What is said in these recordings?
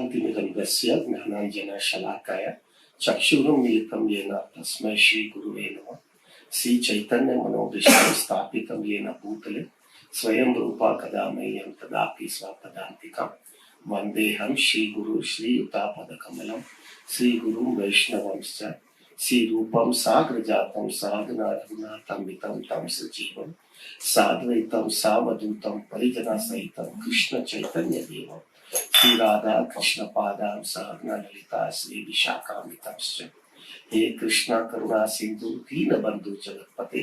अज्ञानतिमिरन्धस्य ज्ञानाञ्जनशलाकाय चक्षुरुन्मीलितं येन तस्मै श्रीगुरुवे नमः। श्रीचैतन्यमनोभीष्टं स्थापितं येन भूतले स्वयं रूपा कदा मह्यं तदापि स्वपदान्तिकं वन्देऽहं श्रीगुरु श्रीयुतापदकमलं श्रीगुरुं वैष्णवंश्च श्रीरूपं साग्रजातं साधना रघुनाथं तं सजीवं साद्वैतं सावधूतं परिजनसहितं कृष्ण चैतन्यदेवं श्री राधा कृष्ण पादां साधना ललिता श्री विशाखान्वितांश्च। हे कृष्णा करुणा सिंधु दीनबंधु जगत्पते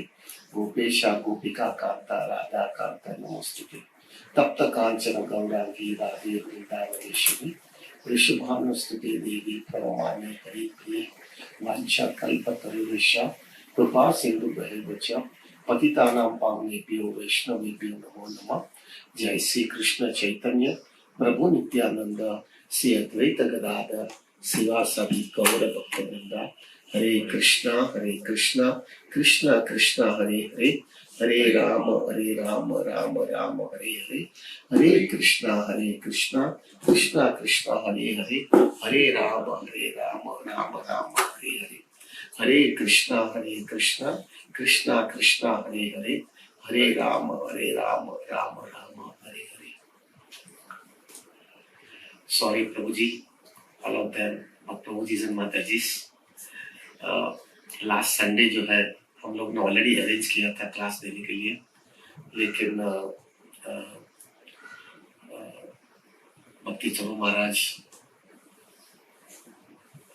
गोपेशा गोपिका कांता राधा कांता नमोस्तुते। तप्त कांचन गौरांगी राधे वृंदावनेश्वरी वृषभानुस्तुते देवी प्रणमामि हरिप्रिये। वाञ्छा कल्पतरुश्च कृपा सिंधु भैर्वच पतितानां पावनेभ्यो वैष्णवेभ्यो नमो नमः। जय श्री कृष्ण चैतन्य प्रभु नित्यानंद श्री अद्वैत गदाधर शिवासादि गौर भक्तवृंदा। हरे कृष्णा कृष्णा कृष्णा हरे हरे हरे राम राम राम हरे हरे हरे कृष्णा कृष्णा कृष्णा हरे हरे हरे राम राम राम हरे हरे हरे कृष्णा कृष्णा कृष्णा हरे हरे हरे राम राम राम हरे हरे। सॉरी प्रभु जी, all of them, प्रभु जी and माता जी। लास्ट संडे जो है हम लोग ने ऑलरेडी अरेंज किया था क्लास देने के लिए, लेकिन Bhakti Charu Maharaj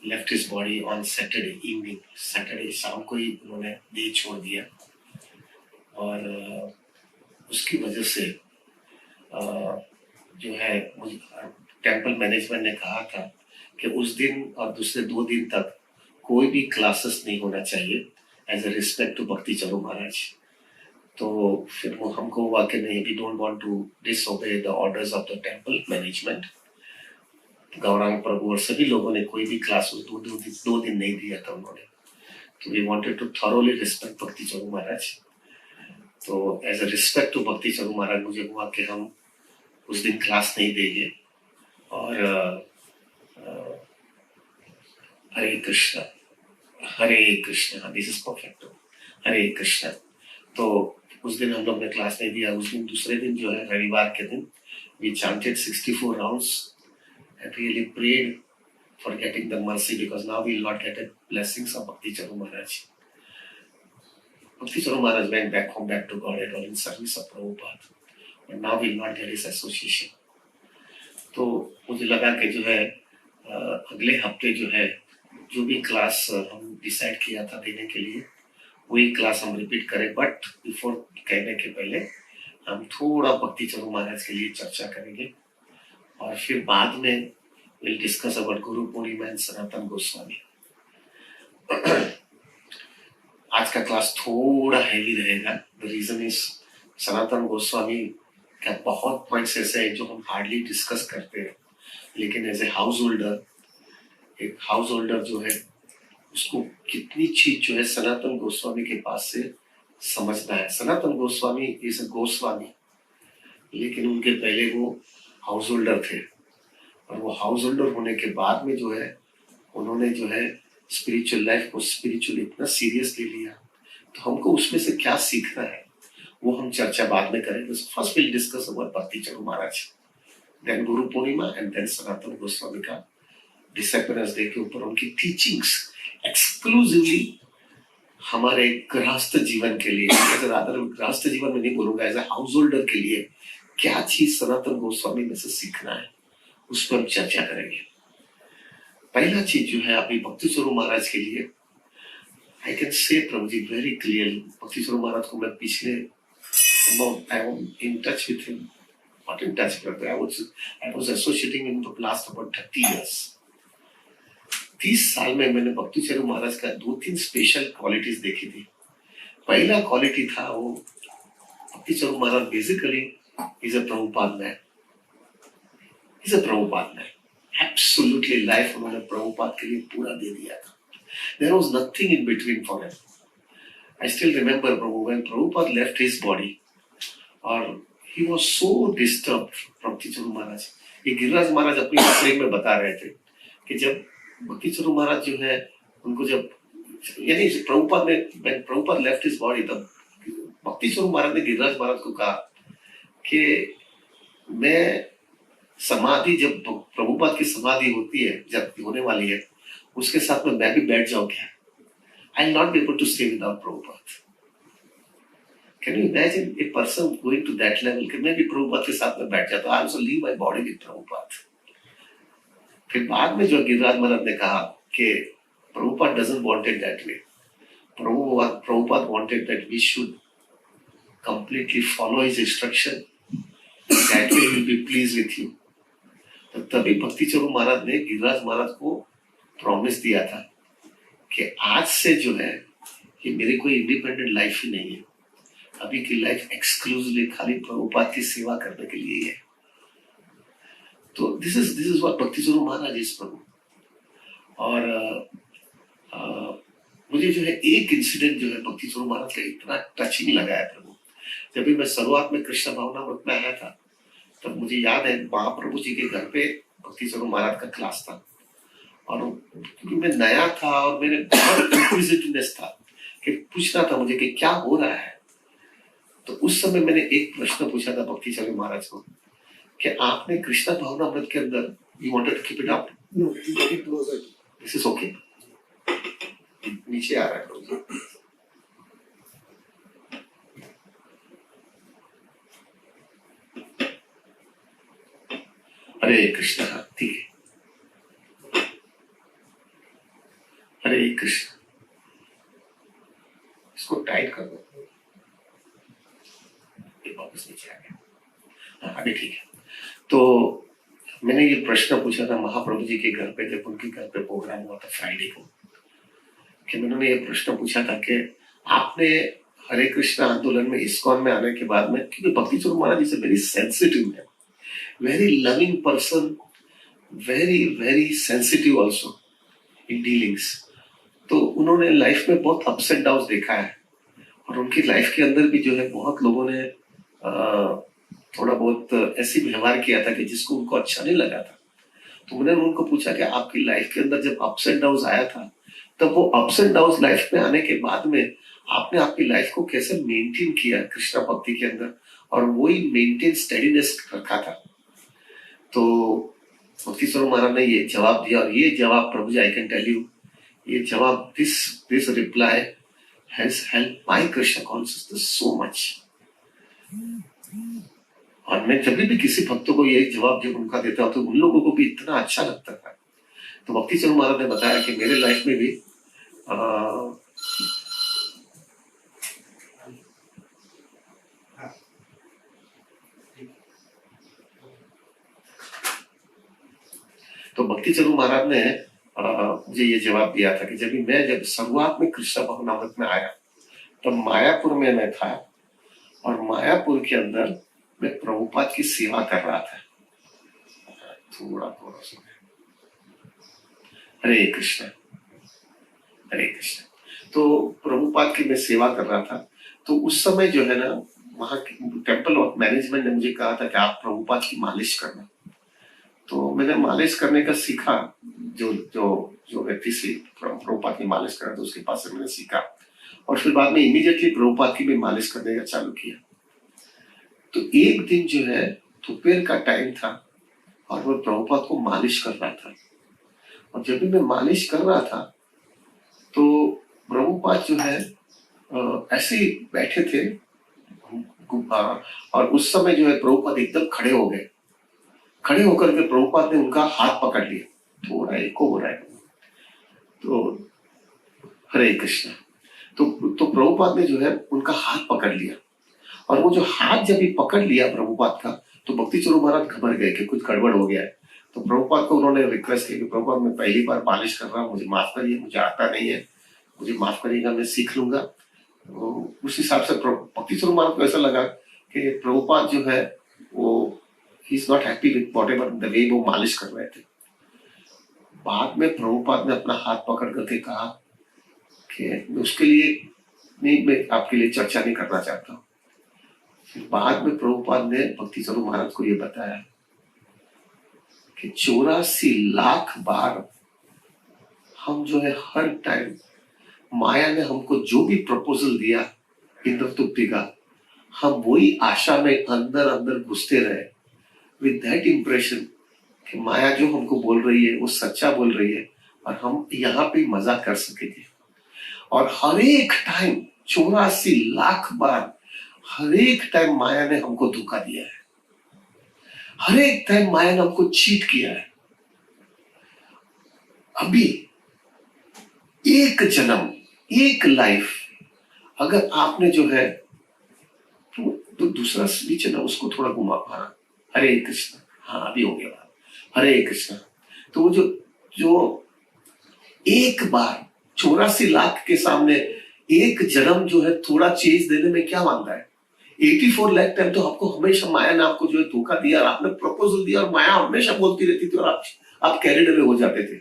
left his body on Saturday evening, Saturday शाम को ही उन्होंने देह छोड़ दिया और उसकी वजह से जो है टेम्पल मैनेजमेंट ने कहा था कि उस दिन और दूसरे 2 दिन तक कोई भी क्लासेस नहीं होना चाहिए एज अ रिस्पेक्ट टू भक्ति चरू महाराज। तो फिर वो हमको हुआ कि नहीं, we don't want to disobey the orders of the temple management. Gauranga Prabhu और सभी लोगों ने कोई भी क्लास 2 दिन नहीं दिया था उन्होंने। तो we wanted to thoroughly respect Bhakti Charu महाराज। तो एज अ रिस्पेक्ट टू भक्ति चरू महाराज मुझे हुआ कि हम उस दिन क्लास नहीं देंगे और हरे कृष्णा दिस इज परफेक्ट। हरे कृष्णा। तो उस दिन हम लोग ने क्लास नहीं दिया। उस दिन दूसरे दिन जो है रविवार के दिन we chanted 64 rounds and really prayed for getting the mercy, because now we will not get the blessings of Bhakti Charu Maharaj. Bhakti Charu Maharaj went back home, back to God or in service of Prabhupada, but now we will not get his association. तो मुझे लगा कि जो है अगले हफ्ते जो है जो भी क्लास हम डिसाइड किया था देने के लिए वही क्लास हम रिपीट करें, बट बिफोर कहने के पहले हम थोड़ा भक्ति चरू महाराज के लिए चर्चा करेंगे और फिर बाद में will discuss about Guru Purnima and Sanatan Goswami. आज का क्लास थोड़ा हैवी रहेगा। The reason is Sanatana Goswami का बहुत पॉइंट्स ऐसे हैं जो हम हार्डली डिस्कस करते हैं, लेकिन एज ए हाउस होल्डर, एक हाउस होल्डर जो है उसको कितनी चीज जो है सनातन गोस्वामी के पास से समझना है। सनातन गोस्वामी इज अ गोस्वामी, लेकिन उनके पहले वो हाउस होल्डर थे और वो हाउस होल्डर होने के बाद में जो है उन्होंने जो है स्पिरिचुअल लाइफ को स्पिरिचुअल इतना सीरियसली लिया। तो हमको उसमें से क्या सीखना है वो हम चर्चा बाद में करेंगे। फर्स्ट विल डिस्कस अबाउट भक्ति चरू महाराज, then Guru Purnima and then सनातन गोस्वामी का डिसअपीयरेंस डे के ऊपर उनकी टीचिंग्स एक्सक्लूसिवली हमारे गृहस्थ जीवन के लिए, गृहस्थ जीवन में नहीं बोलूंगा, एज ए हाउस होल्डर के लिए क्या चीज सनातन गोस्वामी में से सीखना है उस पर हम चर्चा करेंगे। पहला चीज जो है अभी भक्ति चरू महाराज के लिए I can say Prabhu ji very clearly, भक्ति चरू महाराज को मैं पिछले I am in touch with him, not in touch but I was associating in the last about 30 years। 30 साल में मैंने भक्ति चरू महाराज का 2-3 स्पेशल क्वालिटीज देखी थी। पहला क्वालिटी था वो Bhakti Charu Maharaj basically is a Prabhupada man, is a Prabhupada man. Absolutely life उन्होंने प्रभुपाद के लिए पूरा दे दिया था। There was nothing in between for him. I still remember प्रभु when Prabhupada left his body और he was so disturbed, भक्ति चरू महाराज, ये गिरिराज महाराज अपनी कथन में बता रहे थे कि जब भक्ति स्वरूप महाराज जो है उनको जब यानी प्रभुपाद लेफ्ट हिज बॉडी, तब भक्ति स्वरूप महाराज ने गिरिराज महाराज को कहा कि मैं समाधि, जब प्रभुपाद की समाधि होती है, जब होने वाली है, उसके साथ में मैं भी बैठ जाऊं क्या? I will not be able to stay without Prabhupada. Can you imagine a person going to that level कि मैं भी प्रभुपाद के साथ में बैठ जाता, I also leave my body with Prabhupada. फिर बाद में जो गिरिराज महाराज ने कहा कि Prabhupada doesn't want it that way, Prabhupada wanted that we should completely follow his instruction, that way he will be pleased with you। तो तभी भक्ति स्वरूप महाराज ने गिरिराज महाराज को प्रॉमिस दिया था कि आज से जो है ये मेरी कोई इंडिपेंडेंट लाइफ ही नहीं है, अभी की लाइफ एक्सक्लूसिवली खाली प्रभुपाद की सेवा करने के लिए है। तो दिस इज व्हाट भक्ति स्वरूप महाराज इज प्रभु। और मुझे जो है एक इंसिडेंट जो है भक्ति स्वरूप महाराज का इतना टचिंग लगा है प्रभु। जब भी मैं शुरुआत में कृष्ण भावनामृत में आया था, तब मुझे याद है महाप्रभु जी के घर पे भक्ति स्वरूप महाराज का क्लास था, और क्योंकि मैं नया था और मेरे बहुत इंक्विजिटिवनेस था कि पूछना था मुझे कि क्या हो रहा है। तो उस समय मैंने एक प्रश्न पूछा था भक्ति स्वरूप महाराज को कि आपने कृष्ण भावनामृत के अंदर, you wanted to keep it up, know it closer, this is okay, नीचे आ रहा है। हरे कृष्ण, ठीक है, हरे कृष्ण, इसको टाइट कर दो, वापस नीचे आ गया, अभी ठीक है। तो मैंने ये प्रश्न पूछा था महाप्रभु जी के घर पे, जब उनके घर पे प्रोग्राम हुआ था फ्राइडे को, कि मैंने ये प्रश्न पूछा था कि आपने हरे कृष्ण आंदोलन में, इस्कॉन में आने के बाद में, क्योंकि Bhakti Swarup Maharaj is very sensitive man, very loving person, very sensitive also in dealings। तो उन्होंने लाइफ में बहुत अप्स एंड डाउन्स देखा है, और उनकी लाइफ के अंदर भी जो है बहुत लोगों ने थोड़ा बहुत ऐसी व्यवहार किया था कि जिसको उनको अच्छा नहीं लगा था। तो मैंने उनको पूछा कि आपकी लाइफ के अंदर जब अप्स एंड डाउन्स आया था, तब वो अप्स एंड डाउन्स लाइफ में आने के बाद में आपने आपकी लाइफ को कैसे मेंटेन किया कृष्णा भक्ति के अंदर, और वही मेंटेन स्टेडीनेस रखा था। तो भक्ति स्वरूप महाराज ने ये जवाब दिया, और ये जवाब प्रभु जी, आई कैन टेल यू, ये जवाब, this reply has helped my Krishna consciousness so much. और मैं जब भी किसी भक्तों को ये जवाब जब उनका देता हूँ, तो उन लोगों को भी इतना अच्छा लगता था। तो भक्ति स्वरूप महाराज ने बताया कि मेरे लाइफ में भी तो भक्ति स्वरूप महाराज ने मुझे ये जवाब दिया था कि जब शुरुआत में कृष्ण भावनामृत में आया, तब मायापुर में मैं था, और मायापुर के अंदर मैं प्रभुपाद की सेवा कर रहा था। थोड़ा सा हरे कृष्ण, हरे कृष्ण। तो प्रभुपाद की मैं सेवा कर रहा था। तो उस समय जो है ना, वहाँ टेम्पल ऑफ मैनेजमेंट ने मुझे कहा था कि आप प्रभुपाद की मालिश करना। तो मैंने मालिश करने का सीखा, जो व्यक्ति से प्रभुपाद की मालिश कर रहा था उसके पास से मैंने सीखा, और फिर बाद में इमीडिएटली प्रभुपाद की भी मालिश करने का चालू किया। तो एक दिन जो है दोपहर का टाइम था, और मैं प्रभुपाद को मालिश कर रहा था, और जब भी मैं मालिश कर रहा था तो प्रभुपाद जो है ऐसे ही बैठे थे, और उस समय जो है प्रभुपाद एकदम खड़े हो गए। खड़े होकर के प्रभुपाद ने उनका हाथ पकड़ लिया, थोड़ा एको हो रहा है, तो हरे कृष्ण। तो प्रभुपाद ने जो है उनका हाथ पकड़ लिया, और वो जो हाथ जब भी पकड़ लिया प्रभुपाद का, तो भक्ति स्वरूप महाराज घबरा गए कि कुछ गड़बड़ हो गया है। तो प्रभुपाद को उन्होंने रिक्वेस्ट की कि प्रभुपाद, मैं पहली बार मालिश कर रहा हूँ, मुझे माफ करिए, मुझे आता नहीं है, मुझे माफ करिएगा, मैं सीख लूंगा। तो उस हिसाब से भक्ति स्वरूप महाराज को ऐसा लगा कि प्रभुपाद जो है वो he is not happy with whatever the way वो मालिश कर रहे थे। बाद में प्रभुपाद ने अपना हाथ पकड़ करके कहा कि उसके लिए नहीं, मैं आपके लिए चर्चा नहीं करना चाहता हूँ। फिर बाद में प्रभुपाद ने भक्ति स्वरूप महाराज को ये बताया कि 84 लाख बार हम जो है हर टाइम माया ने हमको जो भी प्रपोजल दिया इंद्रतुप्ति का, हम वही आशा में अंदर अंदर घुसते रहे विद दैट इंप्रेशन कि माया जो हमको बोल रही है वो सच्चा बोल रही है और हम यहाँ पे मजा कर सकेंगे। और हर एक टाइम 84 लाख बार हर एक टाइम माया ने हमको धोखा दिया है, हर एक टाइम माया ने हमको चीट किया है। अभी एक जन्म, एक लाइफ, अगर आपने जो है तो दूसरा स्विच है ना उसको थोड़ा घुमा पाना, हरे कृष्ण, हाँ अभी हो गया, हरे कृष्ण। तो वो जो जो एक बार 84 लाख के सामने एक जन्म जो है थोड़ा चेंज देने में क्या मांगा है। 84 लाख टाइम तो आपको हमेशा माया ने आपको जो है धोखा दिया और आपने प्रपोजल दिया और माया हमेशा बोलती रहती थी और आप कैरिड अवे हो जाते थे।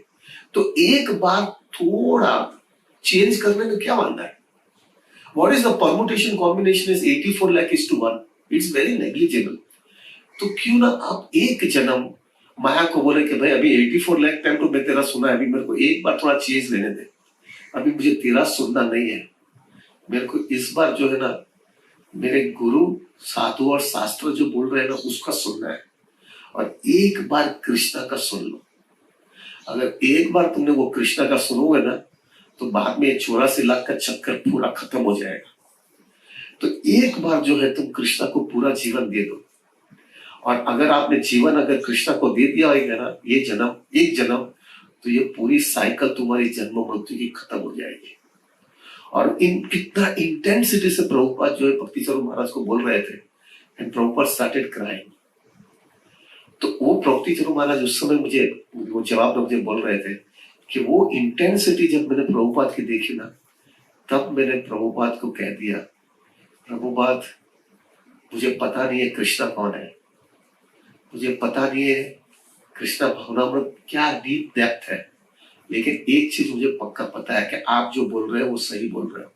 तो एक बार थोड़ा चेंज करने में क्या मांगा है। What is the permutation combination is 84 lakh is to 1. It's very negligible. तो क्यों ना आप एक जन्म माया को बोले कि भाई अभी 84 लाख टाइम तो मैं तेरा सुना है, अभी मेरे को एक बार थोड़ा चेंज लेने दे, अभी मुझे तेरा सुनना नहीं है, मेरे को इस बार जो है ना मेरे गुरु साधु और शास्त्र जो बोल रहे हैं ना उसका सुनना है और एक बार कृष्णा का सुन लो। अगर एक बार तुमने वो कृष्णा का सुनोगे ना तो बाद में 84 लाख का चक्कर पूरा खत्म हो जाएगा। तो एक बार जो है तुम कृष्णा को पूरा जीवन दे दो और अगर आपने जीवन अगर कृष्णा को दे दिया होगा ना ये जन्म, एक जन्म, तो ये पूरी साइकिल तुम्हारी जन्म मृत्यु की खत्म हो जाएगी। और इन कितना इंटेंसिटी से प्रभुपाद जो है भक्ति स्वरूप महाराज को बोल रहे थे एंड प्रभुपाद स्टार्टेड क्राइंग। तो वो भक्ति स्वरूप महाराज उस समय मुझे वो जवाब में मुझे बोल रहे थे कि वो इंटेंसिटी जब मैंने प्रभुपाद की देखी ना तब मैंने प्रभुपाद को कह दिया, प्रभुपाद मुझे पता नहीं है कृष्णा कौन है, मुझे पता नहीं है कृष्णा भावनामृत क्या डीप डेप्थ है, लेकिन एक चीज मुझे पक्का पता है कि आप जो बोल रहे हो वो सही बोल रहे हो,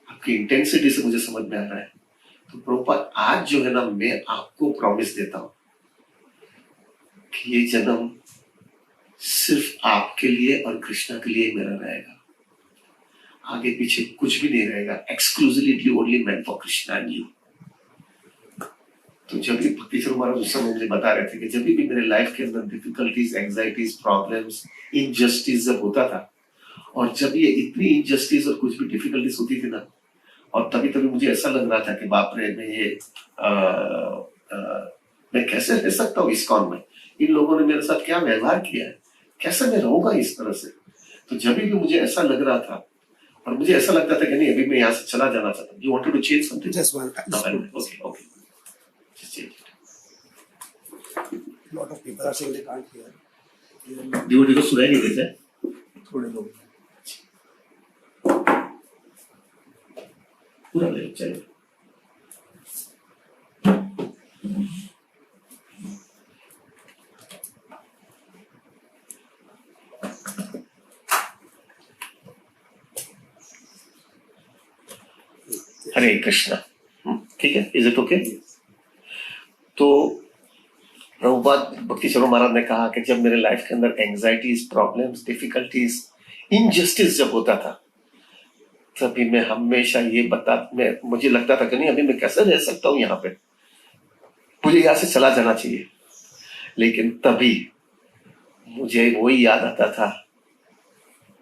आपकी इंटेंसिटी से मुझे समझ में आ रहा है। तो प्रभुपाद आज जो है ना मैं आपको प्रॉमिस देता हूं कि ये जन्म सिर्फ आपके लिए और कृष्णा के लिए मेरा रहेगा, आगे पीछे कुछ भी नहीं रहेगा, exclusively only meant for Krishna and you. तो जब भी भक्ति स्वरूप महाराज उस समय मुझे बता रहे थे कि जब भी मेरे लाइफ के अंदर डिफिकल्टीज, एंजाइटीज, प्रॉब्लम्स, इनजस्टिस जब होता था और जब ये इतनी इनजस्टिस और कुछ भी डिफिकल्टीज होती थी ना और तभी तभी मुझे ऐसा लग रहा था कि बाप रे मैं ये मैं कैसे रह सकता हूँ इस्कॉन में, इन लोगों ने मेरे साथ क्या व्यवहार किया है, कैसे मैं रहूंगा इस तरह से। तो जब भी मुझे ऐसा लग रहा था और मुझे ऐसा लगता था कि नहीं अभी मैं यहाँ से चला जाना चाहता हूँ। You wanted to change something? Just one. Okay. Just change it. Lot of people are saying they can't hear. Devotee को सुनाई नहीं देता है? थोड़े लोग पूरा ले चलो। हरे कृष्णा, ठीक है, इज इट ओके? तो प्रभुपाद भक्ति स्वरूप महाराज ने कहा कि जब मेरे लाइफ के अंदर एंजाइटीज, प्रॉब्लम्स, डिफिकल्टीज, इनजस्टिस जब होता था तभी मैं हमेशा ये मुझे लगता था कि नहीं अभी मैं कैसे रह सकता हूँ यहाँ पे, मुझे यहाँ से चला जाना चाहिए। लेकिन तभी मुझे वही याद आता था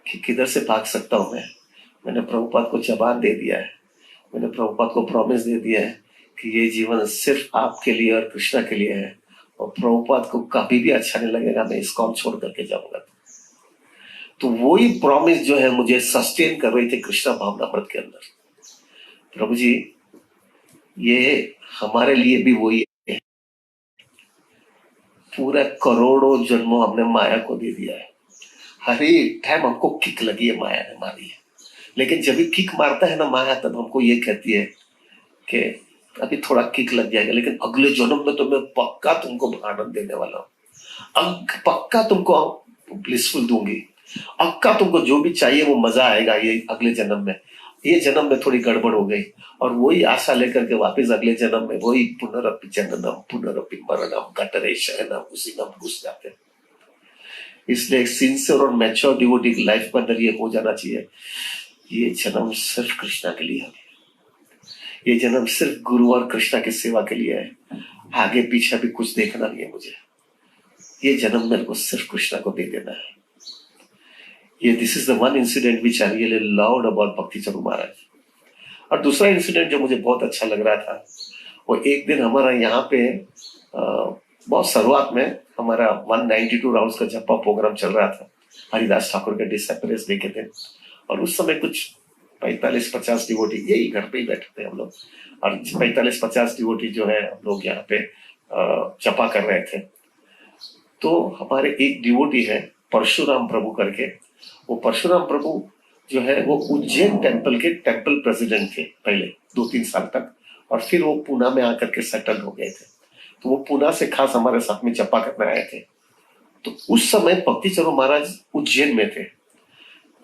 कि किधर से भाग सकता हूँ मैंने प्रभुपाद को जबान दे दिया है, मैंने प्रभुपाद को प्रॉमिस दे दिया है कि ये जीवन सिर्फ आपके लिए और कृष्णा के लिए है और प्रभुपाद को कभी भी अच्छा नहीं लगेगा मैं इस्कॉन छोड़ करके जाऊंगा। तो वही प्रॉमिस जो है मुझे सस्टेन कर रही थी कृष्णा भावनामृत के अंदर। प्रभु जी ये हमारे लिए भी वही है, पूरा करोड़ों जन्मों हमने माया को दे दिया है, हर एक टाइम हमको किक लगी है, माया ने मारी है। लेकिन जब भी किक मारता है ना माया तब हमको ये कहती है कि अभी थोड़ा किक लग जाएगा लेकिन अगले जन्म में तो मैं पक्का तुमको आनंद देने वाला हूँ, पक्का तुमको ब्लिसफुल दूंगी, पक्का तुमको जो भी चाहिए वो मजा आएगा ये अगले जन्म में, ये जन्म में थोड़ी गड़बड़ हो गई, और वही आशा लेकर के वापस अगले जन्म में वही पुनरपि जननम पुनरपि मरणम गटरे शयनम उसी में हम घुस जाते हैं। इसलिए एक सिंसियर और मैच्योर डिवोटी की लाइफ के अंदर ये हो जाना चाहिए, ये जन्म सिर्फ कृष्णा के लिए है, ये जन्म सिर्फ गुरु और कृष्णा की सेवा के लिए है, आगे पीछे भी कुछ देखना नहीं है मुझे, ये जन्म मेरे को सिर्फ कृष्णा को दे देना है। ये this is the one incident which I really loved about Bhakti Chandra महाराज। और दूसरा इंसिडेंट जो मुझे बहुत अच्छा लग रहा था, वो एक दिन हमारा यहाँ पे बहुत शुरुआत में हमारा 192 राउंड्स का जप्पा प्रोग्राम चल रहा था, हरिदास ठाकुर के डिसअपीयरेंस डे के दिन, और उस समय कुछ 45-50 डिवोटी यही घर पे ही बैठे थे हम लोग, और 45-50 डिवोटी जो है हम लोग यहाँ पे जपा कर रहे थे। तो हमारे एक डिवोटी है परशुराम प्रभु करके, वो परशुराम प्रभु जो है वो उज्जैन टेम्पल के टेम्पल प्रेसिडेंट थे पहले 2-3 साल तक, और फिर वो पुणे में आकर के सेटल हो गए थे। तो वो पुणे से खास हमारे साथ में जपा करने आए थे। तो उस समय भक्ति चंद्र महाराज उज्जैन में थे।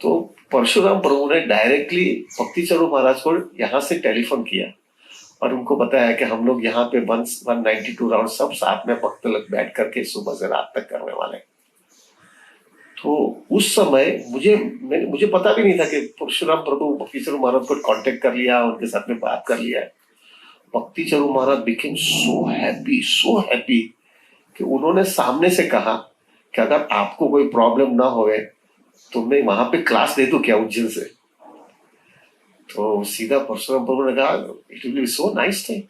तो परशुराम प्रभु ने डायरेक्टली भक्ति चंद्र महाराज को यहाँ से टेलीफोन किया और उनको बताया कि हम लोग यहाँ पे 192 राउंड सब साथ में भक्त लोग बैठ करके सुबह से रात तक करने वाले। तो उस समय मुझे पता भी नहीं था कि परशुराम प्रभु भक्ति चंद्र महाराज को कांटेक्ट कर लिया, उनके साथ में बात कर लिया। भक्ति चंद्र महाराज बिकेम सो हैप्पी कि उन्होंने सामने से कहा कि अगर आपको कोई प्रॉब्लम ना होए तो मैं वहां पे क्लास दे दूं क्या उज्जैन से। तो सीधा परशुराम प्रभु ने कहा it will be so nice thing,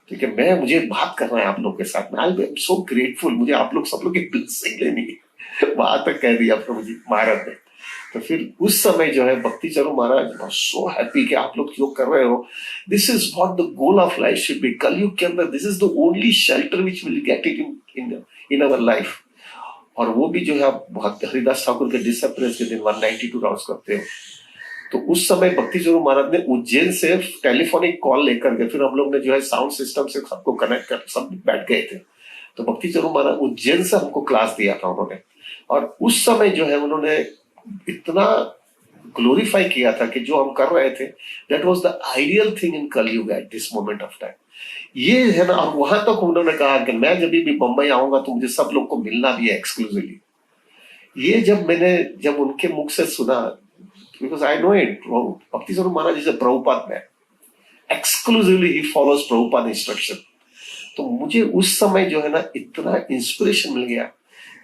ठीक है, मुझे बात करना है आप लोग के साथ में, आई एम सो ग्रेटफुल, मुझे आप लोग सब लोग की ब्लेसिंग लेनी है, वहां तक कह दिया प्रभु जी महाराज ने। तो फिर उस समय जो है भक्ति चंद्र महाराज सो हैप्पी कि आप लोग जो कर रहे हो, this is what the goal of life should be. Kaliyuga के अंदर this is the only shelter which will get it in our life. और वो भी जो है आप हरिदास ठाकुर के डिसअपीयरेंस के दिन 192 राउंड्स करते हो। तो उस समय भक्ति चंद्र महाराज ने उज्जैन से टेलीफोनिक कॉल लेकर के फिर हम लोग ने जो है साउंड सिस्टम से सबको कनेक्ट कर सब बैठ गए थे। तो भक्ति चंद्र महाराज उज्जैन से हमको क्लास दिया था उन्होंने, और उस समय जो है उन्होंने इतना ग्लोरीफाई किया था कि जो हम कर रहे थे that was the ideal thing in Kaliyug at this moment of time. ये है ना, और वहां तक उन्होंने कहा कि मैं जब भी बम्बई आऊंगा तो मुझे सब लोग को मिलना भी है एक्सक्लूसिवली। ये जब उनके मुख से सुना, because I know it, Bhakti Chandra Maharaj is a Prabhupada man, exclusively he follows Prabhupada instruction. तो मुझे उस समय जो है ना इतना इंस्पिरेशन मिल गया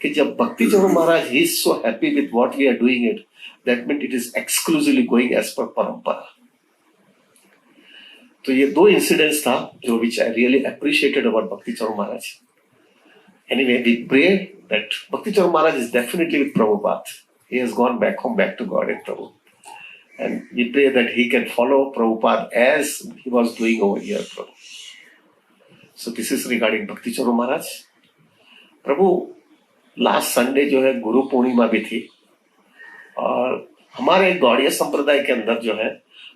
कि जब Bhakti Chandra Maharaj he is so happy with what we are doing it, that means it is exclusively going as per परंपरा। तो ये दो इंसिडेंट्स था जो which I really appreciated about Bhakti Chandra Maharaj. Anyway, we pray that Bhakti Chandra Maharaj is definitely with Prabhupada. He has gone back home, back to God in Prabhu. And we pray that he can follow Prabhupada as he was doing over here, Prabhu. So this is regarding Bhakti Chandra Maharaj. Prabhu last Sunday जो है गुरु पूर्णिमा भी थी, और हमारे गौड़िया संप्रदाय के अंदर जो है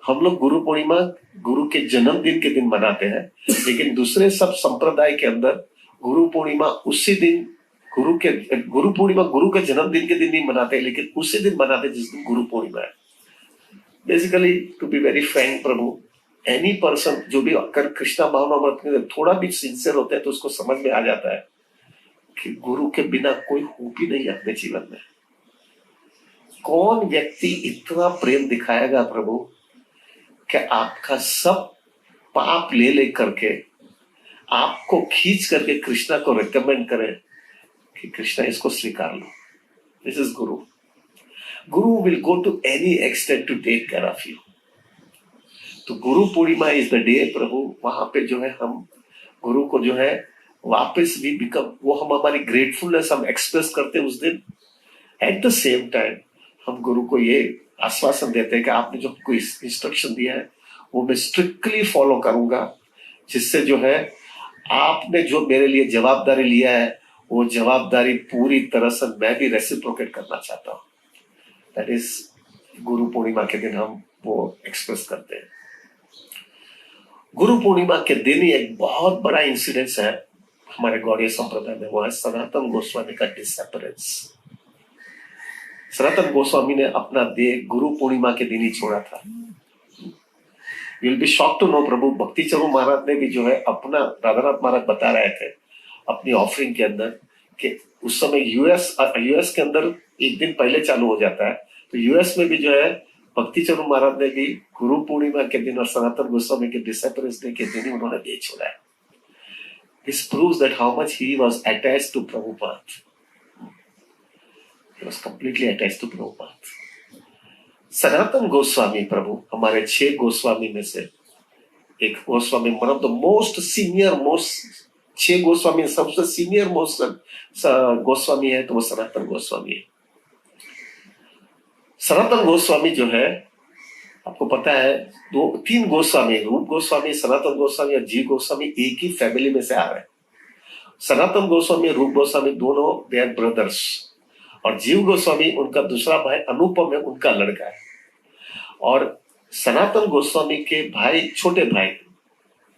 हम लोग गुरु पूर्णिमा गुरु के जन्मदिन के दिन मनाते हैं, लेकिन दूसरे सब संप्रदाय के अंदर गुरु पूर्णिमा उसी दिन गुरु के जन्मदिन के दिन नहीं मनाते, लेकिन उसी दिन मनाते जिस दिन गुरु पूर्णिमा है। Basically to be very frank प्रभु, एनी पर्सन जो भी अगर कृष्णा भावना में थोड़ा भी सिंसियर होता है तो उसको समझ में आ जाता है कि गुरु के बिना कोई हो भी नहीं अपने जीवन में। कौन व्यक्ति इतना प्रेम दिखाएगा प्रभु कि आपका सब पाप ले करके आपको खींच करके कृष्णा को रिकमेंड करे कि कृष्णा इसको स्वीकार लो। This is guru. Guru will go to any extent to take care of you. तो Guru Purnima is the day प्रभु, वहां पे जो है हम गुरु को जो है वापस भी बिकम, वो हम हमारी ग्रेटफुलनेस हम एक्सप्रेस करते हैं उस दिन। एट द सेम टाइम हम गुरु को ये आश्वासन देते हैं कि आपने जो हमको इंस्ट्रक्शन दिया है वो मैं स्ट्रिक्टली फॉलो करूंगा, जिससे जो है आपने जो मेरे लिए जवाबदारी लिया है वो जवाबदारी पूरी तरह से मैं भी रेसिप्रोकेट करना चाहता हूँ। दैट इज गुरु पूर्णिमा के दिन हम वो एक्सप्रेस करते हैं। गुरु पूर्णिमा के दिन ही एक बहुत बड़ा इंसिडेंस है हमारे गौड़ीय संप्रदाय में, वो है सनातन गोस्वामी का डिसअपीयरेंस। सनातन गोस्वामी ने अपना देह गुरु पूर्णिमा के दिन ही छोड़ा था। Will be shock to know प्रभु भक्ति चरण महाराज ने भी जो है अपना, राधानाथ महाराज बता रहे थे अपनी ऑफरिंग के अंदर कि उस समय यूएस के अंदर एक दिन पहले चालू हो जाता है, तो यूएस में भी जो है भक्ति चरण महाराज ने भी गुरु पूर्णिमा के दिन और सनातन गोस्वामी के डिसअपीयरेंस डे के दिन ही उन्होंने दे छोड़ा है। This proves that how much he was attached to Prabhupada. He was completely attached to Prabhupada. सनातन गोस्वामी प्रभु हमारे 6 गोस्वामी में से एक Goswami, one of the most senior most, 6 Goswami सबसे सीनियर मोस्ट गोस्वामी है तो वो सनातन गोस्वामी है। सनातन गोस्वामी जो है आपको पता है 2-3 गोस्वामी, रूप गोस्वामी, सनातन गोस्वामी और जीव गोस्वामी एक ही फैमिली में से आ रहे हैं। सनातन गोस्वामी और रूप गोस्वामी दोनों दे आर ब्रदर्स, और जीव गोस्वामी उनका दूसरा भाई अनुपम है, उनका लड़का है। और सनातन गोस्वामी के भाई, छोटे भाई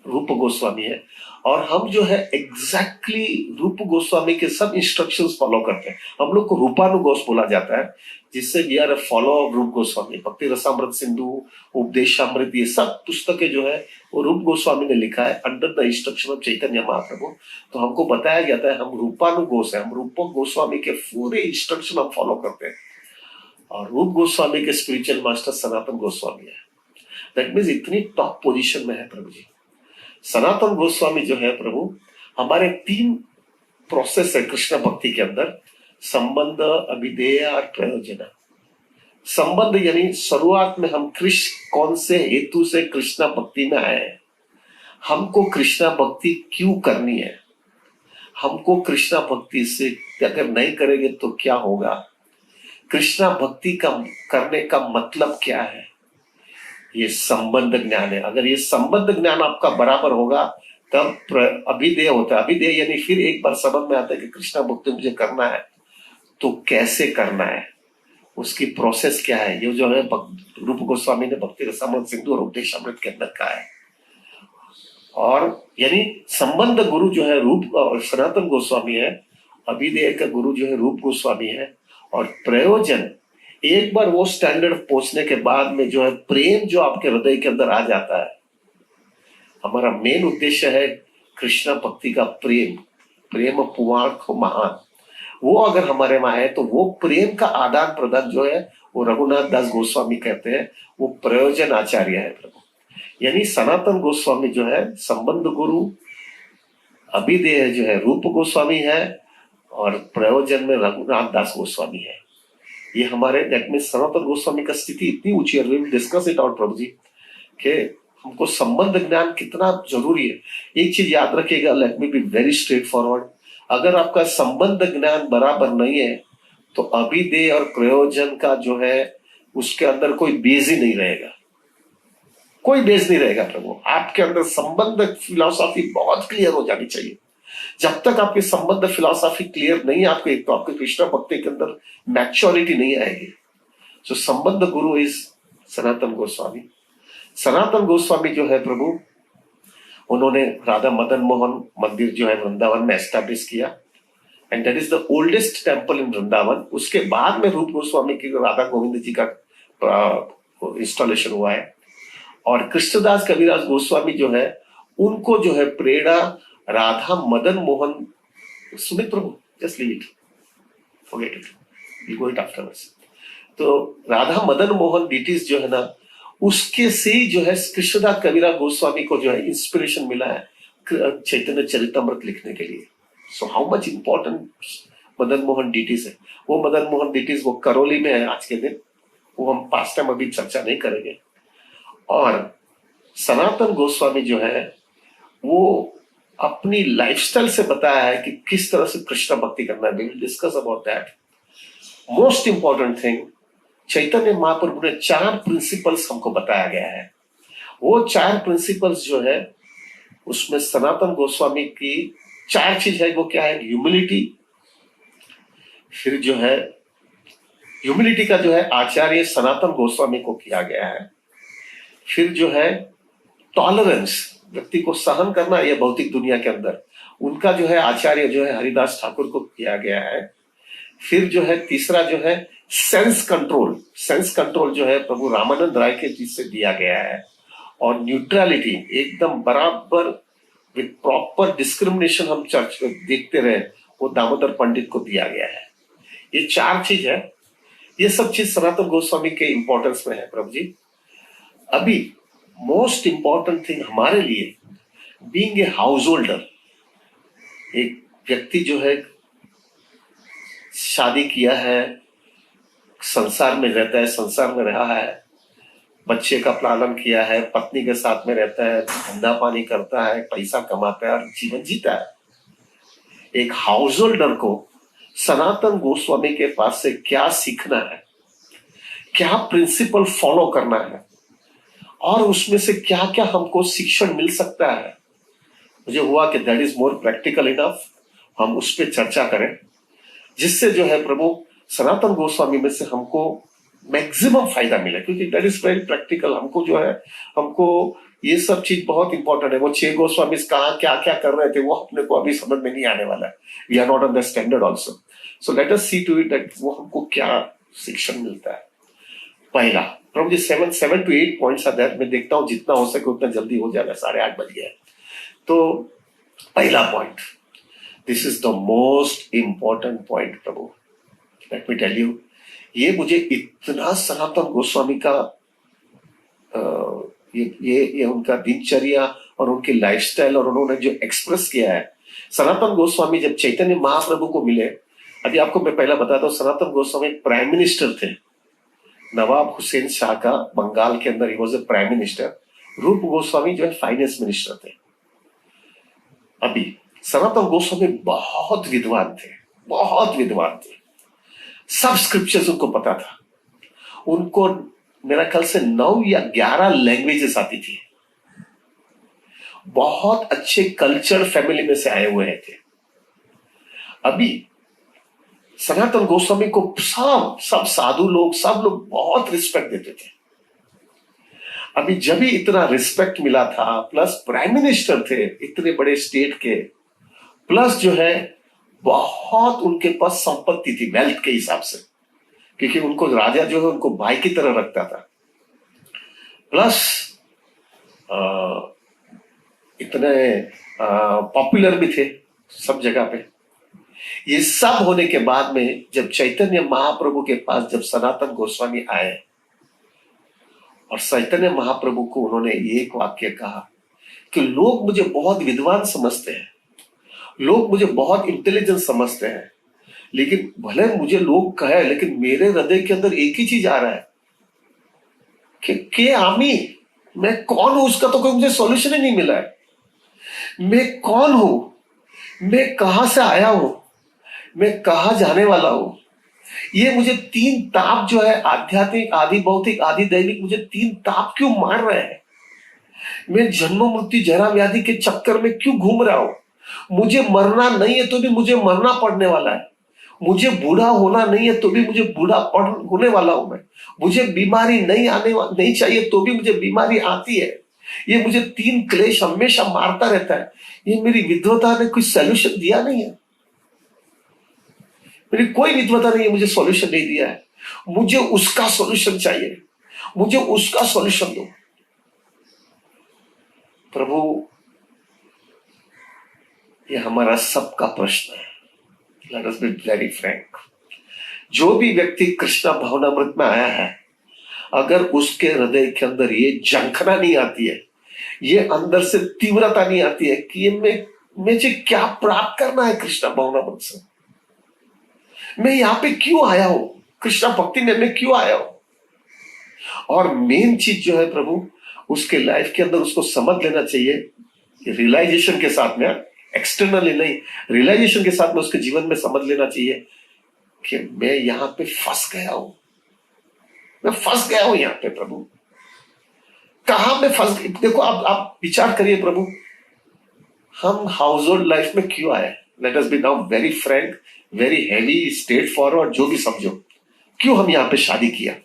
रूप गोस्वामी है, और हम जो है एग्जैक्टली रूप गोस्वामी के सब इंस्ट्रक्शंस फॉलो करते हैं। हम लोग को रूपानुगोस बोला जाता है, जिससे we are a follow of Rupa Goswami. भक्ति रसामृत सिंधु, उपदेशामृत, ये सब पुस्तकें जो है वो रूप गोस्वामी ने लिखा है under the instruction of Chaitanya Mahaprabhu. तो हमको बताया जाता है हम रूपानुगोस है, हम रूप गोस्वामी के पूरे इंस्ट्रक्शन हम फॉलो करते हैं। और रूप गोस्वामी के स्पिरिचुअल मास्टर सनातन गोस्वामी है। दैट मीन्स इतनी टॉप पोजीशन में है प्रभु जी। सनातन गोस्वामी जो है प्रभु, हमारे 3 प्रोसेस है कृष्ण भक्ति के अंदर, संबंध, अभिधेय और प्रयोजन। संबंध यानी शुरुआत में हम कृष्ण कौन से हेतु से कृष्ण भक्ति में आए हैं, हमको कृष्ण भक्ति क्यों करनी है, हमको कृष्ण भक्ति से अगर नहीं करेंगे तो क्या होगा, कृष्ण भक्ति का करने का मतलब क्या है, ये संबंध ज्ञान है। अगर ये संबंध ज्ञान आपका बराबर होगा तब अभिधेय होता है। अभिधेय यानी फिर एक बार समझ में आता है कि कृष्ण भक्ति मुझे करना है तो कैसे करना है, उसकी प्रोसेस क्या है। ये जो है रूप गोस्वामी ने भक्ति रसामृत सिंधु और उपदेशामृत के अंदर कहा है। और यानी संबंध गुरु जो है रूप और सनातन गोस्वामी है, अभिधेय का गुरु जो है रूप गोस्वामी है, और प्रयोजन एक बार वो स्टैंडर्ड पहुंचने के बाद में जो है प्रेम जो आपके हृदय के अंदर आ जाता है। हमारा मेन उद्देश्य है कृष्ण भक्ति का प्रेम, प्रेम पुवार्थ महान, वो अगर हमारे में आए तो वो प्रेम का आदान प्रदान जो है वो रघुनाथ दास गोस्वामी कहते हैं वो प्रयोजन आचार्य है प्रभु। यानी सनातन गोस्वामी जो है संबंध गुरु, अभिधेय जो है रूप गोस्वामी है, और प्रयोजन में रघुनाथ दास गोस्वामी है। ये हमारे दैट मींस सनातन गोस्वामी का स्थिति इतनी ऊंची है, we will discuss it out प्रभु जी, कि हमको संबंध ज्ञान कितना जरूरी है। एक चीज याद रखिएगा, let me be very straight forward, अगर आपका संबंध ज्ञान बराबर नहीं है तो अभिधेय और प्रयोजन का जो है उसके अंदर कोई बेस ही नहीं रहेगा, कोई बेस नहीं रहेगा प्रभु। आपके अंदर संबंध फिलॉसफी बहुत क्लियर हो जानी चाहिए। जब तक आपके संबंध फिलॉसफी क्लियर नहीं आपके, तो आपके कृष्ण भक्ति के अंदर मैच्योरिटी नहीं आएगी। सो संबंध गुरु इज सनातन गोस्वामी। सनातन गोस्वामी जो है प्रभु, उन्होंने राधा मदन मोहन मंदिर जो है वृंदावन में एस्टैब्लिश किया, and that is the oldest temple in Vrindavan. उसके बाद में रूप गोस्वामी की राधा गोविंद जी का इंस्टॉलेशन हुआ है। और कृष्णदास कविराज गोस्वामी जो है उनको जो है प्रेरणा राधा मदन मोहन, सुमित प्रभु just leave it, forget it, we go it afterwards. तो राधा मदन मोहन डिटीज जो है ना, उसके से ही जो है कृष्णदास कविराज गोस्वामी को जो है इंस्पिरेशन मिला है चैतन्य चरितमृत लिखने के लिए। So how much important Madan Mohan deities है। वो मदन मोहन डिटीज वो करौली में है आज के दिन, वो हम पास्ट टाइम अभी चर्चा नहीं करेंगे। और सनातन गोस्वामी जो है वो अपनी लाइफस्टाइल से बताया है कि किस तरह से कृष्ण भक्ति करना है। We will discuss about that. Most important thing, Chaitanya Mahaprabhu ने 4 प्रिंसिपल्स हमको बताया गया है। वो 4 प्रिंसिपल्स जो है उसमें सनातन गोस्वामी की 4 चीज है। वो क्या है? ह्यूमिलिटी, फिर जो है ह्यूमिलिटी का जो है आचार्य सनातन गोस्वामी को किया गया है। फिर जो है टॉलरेंस, व्यक्ति को सहन करना ये भौतिक दुनिया के अंदर, उनका जो है आचार्य जो है हरिदास ठाकुर को किया गया है। फिर जो है तीसरा जो है सेंस कंट्रोल, सेंस कंट्रोल जो है प्रभु रामानंद राय के चीज से दिया गया है। और न्यूट्रलिटी एकदम बराबर विद प्रॉपर डिस्क्रिमिनेशन हम चर्च देखते रहे, वो दामोदर पंडित को दिया गया है। ये 4 चीज है, ये सब चीज सनातन गोस्वामी के इंपॉर्टेंस में है प्रभु जी। अभी मोस्ट इंपॉर्टेंट थिंग हमारे लिए बीइंग ए हाउस होल्डर, एक व्यक्ति जो है शादी किया है, संसार में रहता है, संसार में रहा है, बच्चे का पालन किया है, पत्नी के साथ में रहता है, धंधा पानी करता है, पैसा कमाता है और जीवन जीता है। एक हाउस होल्डर को सनातन गोस्वामी के पास से क्या सीखना है, क्या प्रिंसिपल फॉलो करना है और उसमें से क्या क्या हमको शिक्षण मिल सकता है, मुझे हुआ कि that is more practical enough, हम उस पर चर्चा करें, जिससे जो है प्रभु सनातन गोस्वामी में से हमको मैक्सिमम फायदा मिले, क्योंकि दैट इज वेरी प्रैक्टिकल। हमको जो है, हमको ये सब चीज बहुत इंपॉर्टेंट है। वो 6 गोस्वामी कहाँ क्या क्या कर रहे थे वो अपने को अभी समझ में नहीं आने वाला है। We are not on the standard also, so let us see to it that वो हमको क्या शिक्षण मिलता है। पहला प्रभु जी 7 to 8 पॉइंट्स आर देयर, मैं देखता हूँ जितना हो सके उतना जल्दी हो जाएगा, 8:30 बज गया है। तो पहला point, this is the most important point प्रभु, लेट मी टेल यू। ये मुझे इतना सनातन गोस्वामी का ये उनका दिनचर्या और उनकी लाइफस्टाइल और उन्होंने जो एक्सप्रेस किया है। सनातन गोस्वामी जब चैतन्य महाप्रभु को मिले, अभी आपको मैं पहला बताता हूँ, सनातन गोस्वामी प्राइम मिनिस्टर थे, नवाब हुसैन शाह का बंगाल के अंदर he was a prime minister. रूप गोस्वामी जो है फाइनेंस मिनिस्टर थे। अभी सनातन गोस्वामी बहुत विद्वान थे, बहुत विद्वान थे, सब स्क्रिप्चर्स उनको पता था। उनको मेरा ख्याल से 9 या 11 लैंग्वेजेस आती थी। बहुत अच्छे कल्चर फैमिली में से आए हुए थे। अभी सनातन गोस्वामी को सब साधु लोग, सब लोग बहुत रिस्पेक्ट देते थे। अभी जब भी इतना रिस्पेक्ट मिला था, प्लस प्राइम मिनिस्टर थे इतने बड़े स्टेट के, प्लस जो है बहुत उनके पास संपत्ति थी वेल्थ के हिसाब से, क्योंकि उनको राजा जो है उनको भाई की तरह रखता था, प्लस इतने पॉपुलर भी थे सब जगह पे। ये सब होने के बाद में जब चैतन्य महाप्रभु के पास जब सनातन गोस्वामी आए और चैतन्य महाप्रभु को उन्होंने एक वाक्य कहा कि लोग मुझे बहुत विद्वान समझते हैं, लोग मुझे बहुत इंटेलिजेंट समझते हैं, लेकिन भले मुझे लोग कहे, लेकिन मेरे हृदय के अंदर एक ही चीज आ रहा है कि आमी, मैं कौन हूं, उसका तो कोई मुझे सॉल्यूशन ही नहीं मिला है। मैं कौन हूं, मैं कहां से आया हूं, मैं कहां जाने वाला हूं। ये मुझे 3 ताप जो है, आध्यात्मिक, आदि भौतिक, आदि दैविक, मुझे 3 ताप क्यों मार रहे हैं। मैं जन्म मृत्यु जरा व्याधि के चक्कर में क्यों घूम रहा हूं। मुझे मरना नहीं है तो भी मुझे मरना पड़ने वाला है। मुझे बूढ़ा होना नहीं है तो भी मुझे बूढ़ा होने वाला हूं मैं। मुझे बीमारी नहीं चाहिए तो भी मुझे बीमारी आती है। ये मुझे 3 क्लेश हमेशा मारता रहता है। ये मेरी विद्वता ने कोई सॉल्यूशन दिया नहीं है, मेरी कोई विद्वता नहीं है, मुझे सॉल्यूशन नहीं दिया है। मुझे उसका सॉल्यूशन चाहिए, मुझे उसका सॉल्यूशन दो प्रभु। ये हमारा सबका प्रश्न है। Let us B very Frank. जो भी व्यक्ति कृष्णा भावनामृत में आया है, अगर उसके हृदय के अंदर ये झंखना नहीं आती है, ये अंदर से तीव्रता नहीं आती है कि मुझे क्या प्राप्त करना है कृष्णा भावनामृत से, मैं यहाँ पे क्यों आया हूं, कृष्णा भक्ति में मैं क्यों आया हूं। और मेन चीज जो है प्रभु, उसके लाइफ के अंदर उसको समझ लेना चाहिए, रियलाइजेशन के साथ में, एक्सटर्नली नहीं, रियलाइजेशन के साथ में उसके जीवन में समझ लेना चाहिए कि मैं यहाँ पे फंस गया हूं, मैं फंस गया हूं यहाँ पे प्रभु। कहां मैं फंस गया। देखो आप विचार करिए प्रभु, हम हाउस होल्ड लाइफ में क्यों आए। Let us B now very Frank, very heavy, straight forward, जो भी समझो, क्यों हम यहाँ पे शादी किया।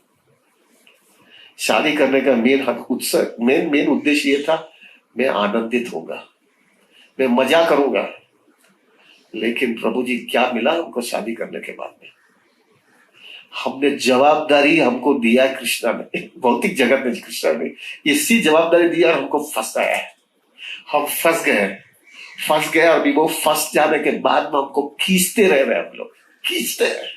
शादी करने का मेन उद्देश्य ये था, मैं आनंदित होगा, मैं मजा करूंगा। लेकिन प्रभु जी क्या मिला हमको शादी करने के बाद में। हमने जवाबदारी हमको दिया है कृष्णा ने, भौतिक जगत में कृष्णा ने इसी जवाबदारी दिया और हमको फंसाया है। हम फंस गए और अभी वो फंस जाने के बाद में हमको खींचते रह रहे हैं, हम लोग खींचते रहे।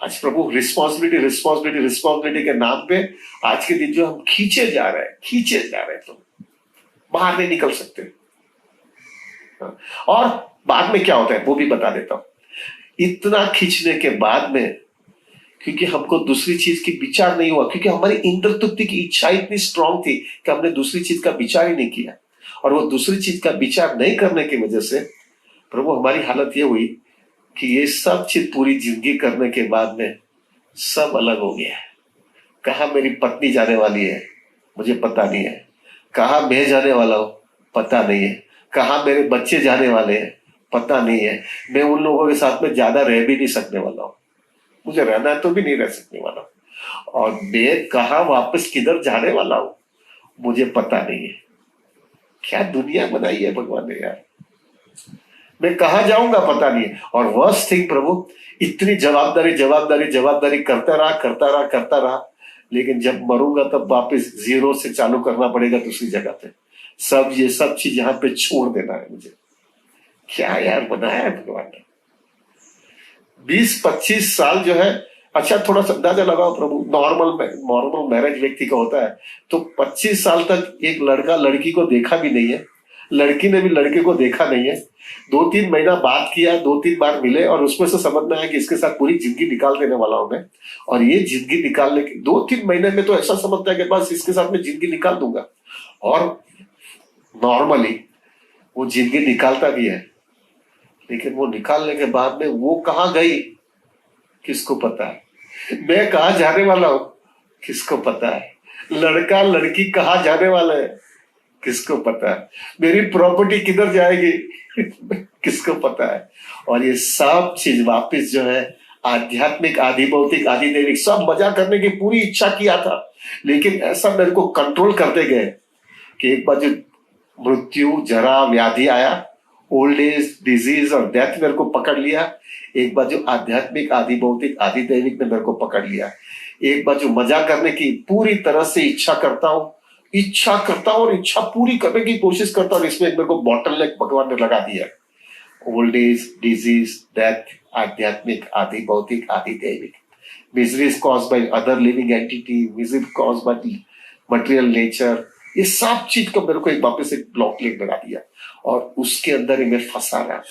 आज प्रभु रिस्पॉन्सिबिलिटी के नाम पे आज के दिन जो हम खींचे जा रहे हैं, तो बाहर नहीं निकल सकते। और बाद में क्या होता है वो भी बता देता हूं। इतना खींचने के बाद में, क्योंकि हमको दूसरी चीज की विचार नहीं हुआ, क्योंकि हमारी इंद्र तृप्ति की इच्छा इतनी स्ट्रांग थी कि हमने दूसरी चीज का विचार ही नहीं किया। और वो दूसरी चीज का विचार नहीं करने की वजह से प्रभु हमारी हालत ये हुई कि ये सब चीज पूरी जिंदगी करने के बाद में सब अलग हो गया है। कहाँ मेरी पत्नी जाने वाली है मुझे पता नहीं है, कहाँ मैं जाने वाला हूं पता नहीं है, कहाँ मेरे बच्चे जाने वाले हैं पता नहीं है। मैं उन लोगों के साथ में ज्यादा रह भी नहीं सकने वाला हूं, मुझे रहना है तो भी नहीं रह सकने वाला हूं। और मैं कहाँ वापस किधर जाने वाला हूं मुझे पता नहीं है। क्या दुनिया बनाई है भगवान ने यार, मैं कहाँ जाऊंगा पता नहीं है। और वर्स्ट थिंग प्रभु, इतनी जवाबदारी करता रहा, लेकिन जब मरूंगा तब वापस जीरो से चालू करना पड़ेगा दूसरी जगह पे। ये सब चीज यहाँ पे छोड़ देना है मुझे। क्या यार बनाया है भगवान ने। 20-25 साल जो है, अच्छा थोड़ा सा अंदाजा लगाओ प्रभु, नॉर्मल मैरिज व्यक्ति का होता है तो 25 साल तक एक लड़का लड़की को देखा भी नहीं है, लड़की ने भी लड़के को देखा नहीं है। 2-3 महीना बात किया, 2-3 बार मिले और उसमें से समझ में आया कि इसके साथ पूरी जिंदगी निकाल देने वाला हूं मैं। और ये जिंदगी निकालने के 2-3 महीने में तो ऐसा समझता है कि बस इसके साथ मैं जिंदगी निकाल दूंगा। और नॉर्मली वो जिंदगी निकालता भी है, लेकिन वो निकालने के बाद में वो कहाँ गई किसको पता है, मैं कहाँ जाने वाला हूं किसको पता है, लड़का लड़की कहाँ जाने वाला है किसको पता है, मेरी प्रॉपर्टी किधर जाएगी किसको पता है। और ये सब चीज वापस जो है आध्यात्मिक आदि भौतिक आदि दैविक सब मजा करने की पूरी इच्छा किया था, लेकिन ऐसा मेरे को कंट्रोल करते गए कि एक बार जो मृत्यु जरा व्याधि आया, ओल्ड एज डिजीज और डेथ मेरे को पकड़ लिया। एक बार जो आध्यात्मिक आदि भौतिक आदि दैविक ने मेरे को पकड़ लिया। एक बार जो मजा करने की पूरी तरह से इच्छा करता हूँ और इच्छा पूरी करने की कोशिश करता हूँ, इसमें मेरे को बॉटल नेक भगवान ने लगा दिया। ओल्ड एज डिजीज डेथ आध्यात्मिक आदि भौतिक आदि दैविक, misery is caused by other living entity, misery caused by material nature, ये सब चीज को मेरे को एक वापस एक ब्लॉक लेक लगा दिया और उसके अंदर ही मैं फंसा रहा।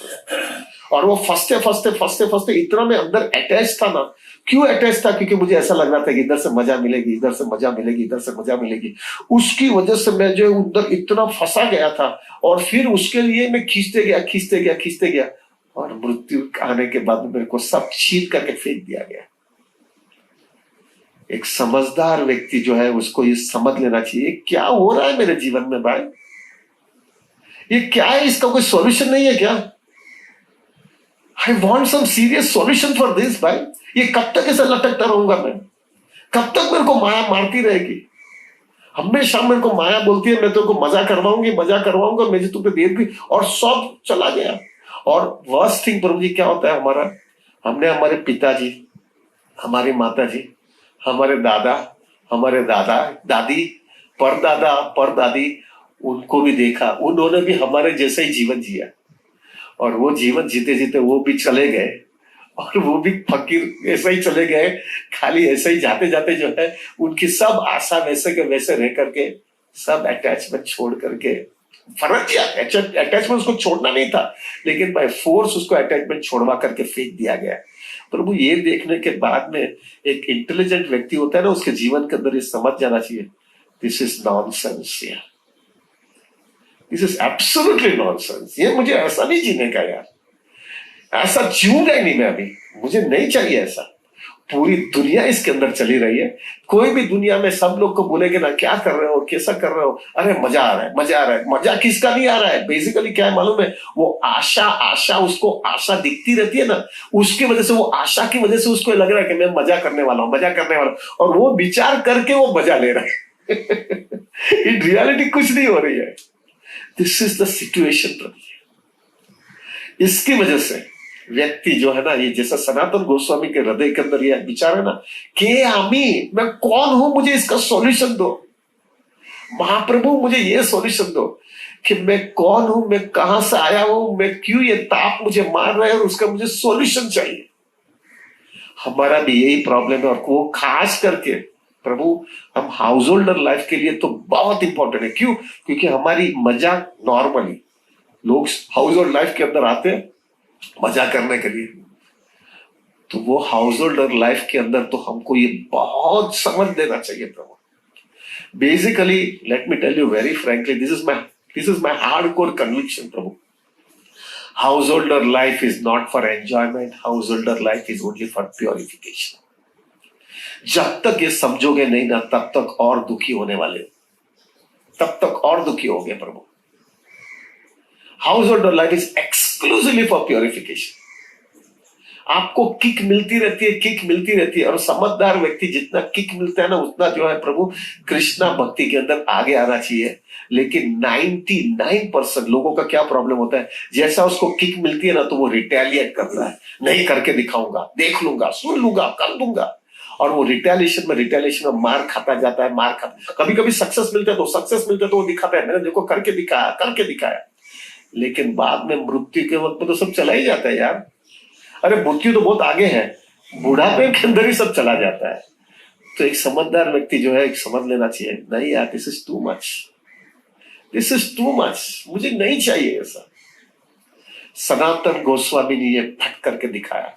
और वो फंसते इतना मैं अंदर अटैच था ना। क्यों अटैच था? क्योंकि मुझे ऐसा लग रहा था कि इधर से मजा मिलेगी, इधर से मजा मिलेगी, इधर से मजा मिलेगी। उसकी वजह से मैं जो उधर इतना फंसा गया था और फिर उसके लिए मैं खींचते गया और मृत्यु आने के बाद मेरे को सब छीन करके फेंक दिया गया। एक समझदार व्यक्ति जो है उसको ये समझ लेना चाहिए क्या हो रहा है मेरे जीवन में भाई, ये क्या है, इसका कोई सॉल्यूशन नहीं है क्या? I want some serious solution for this भाई। ये कब तक ऐसा लटकता रहूंगा मैं? कब तक मेरे को माया मारती रहेगी? हमेशा मेरे को माया बोलती है मैं तेरे को मजा करवाऊंगा मुझे तुमने देर भी, और सब चला गया। और वर्स्ट थिंग प्रभु जी क्या होता है हमारा, हमने हमारे पिताजी, हमारी माता जी, हमारे दादा दादी, परदादी उनको भी देखा, उन्होंने भी हमारे जैसा ही जीवन जिया और वो जीवन जीते जीते वो भी चले गए और वो भी फकीर ऐसा ही चले गए। खाली ऐसे ही जाते जाते जो है उनकी सब आशा वैसे के वैसे रह करके सब अटैचमेंट छोड़ करके, फर्क किया अटैचमेंट उसको छोड़ना नहीं था लेकिन बाय फोर्स उसको अटैचमेंट छोड़वा करके फेंक दिया गया। प्रभु ये देखने के बाद में एक इंटेलिजेंट व्यक्ति होता है ना, उसके जीवन के अंदर ये समझ जाना चाहिए दिस इज नॉनसेंस यार, दिस इज एब्सोल्युटली नॉनसेंस। ये मुझे ऐसा नहीं जीने का यार, ऐसा जीऊंगा ही नहीं मैं अभी, मुझे नहीं चाहिए ऐसा। पूरी दुनिया इसके अंदर चली रही है, कोई भी दुनिया में सब लोग को बोलेगे ना क्या कर रहे हो कैसा कर रहे हो, अरे मजा आ रहा है। मजा किसका नहीं आ रहा है? बेसिकली क्या है मालूम है, वो आशा उसको आशा दिखती रहती है ना, उसकी वजह से, वो आशा की वजह से उसको लग रहा है कि मैं मजा करने वाला हूं और वो विचार करके वो मजा ले रहा है इन रियलिटी कुछ नहीं हो रही है। This is the situation. इसकी वजह से व्यक्ति जो है ना, ये जैसा सनातन गोस्वामी के हृदय के अंदर ये विचार है ना कि आमी मैं कौन हूं, मुझे इसका सॉल्यूशन दो। महाप्रभु मुझे ये सॉल्यूशन दो कि मैं कौन हूं, मैं कहां से आया हूं, मैं क्यों ये ताप मुझे मार रहा है और उसका मुझे सॉल्यूशन चाहिए। हमारा भी यही प्रॉब्लम है, और वो खास करके प्रभु हम हाउस होल्डर लाइफ के लिए तो बहुत इंपॉर्टेंट है। क्यों? क्योंकि हमारी मजाक नॉर्मली लोग हाउस होल्ड लाइफ के अंदर आते हैं मजा करने के लिए, तो वो हाउस होल्डर लाइफ के अंदर तो हमको ये बहुत समझ देना चाहिए प्रभु। Basically let me tell you very frankly, this is my hardcore conviction प्रभु। Householder life is not for enjoyment, householder life is only for purification. जब तक ये समझोगे नहीं ना, तब तक और दुखी होने वाले हो, तब तक और दुखी होगे प्रभु। Householder life is exclusively for purification. आपको किक मिलती रहती है, किक मिलती रहती है, और समझदार व्यक्ति जितना किक मिलता है ना, उतना जो है प्रभु कृष्णा भक्ति के अंदर आगे आना चाहिए। लेकिन 99% लोगों का क्या प्रॉब्लम होता है, जैसा उसको किक मिलती है ना तो वो रिटेलिएट करता है, नहीं करके दिखाऊंगा, देख लूंगा, सुन लूंगा, कर दूंगा, और वो रिटेलिएशन में मार खाता जाता है, मार खाता। कभी कभी सक्सेस मिलता है तो वो दिखाता है, मैंने देखो करके दिखाया, लेकिन बाद में मृत्यु के वक्त में तो सब चला ही जाता है यार। अरे मृत्यु तो बहुत आगे है, बुढ़ापे के अंदर ही सब चला जाता है। तो एक समझदार व्यक्ति जो है एक समझ लेना चाहिए, नहीं यार दिस इज टू मच, मुझे नहीं चाहिए ऐसा। सनातन गोस्वामी ने ये फट करके दिखाया।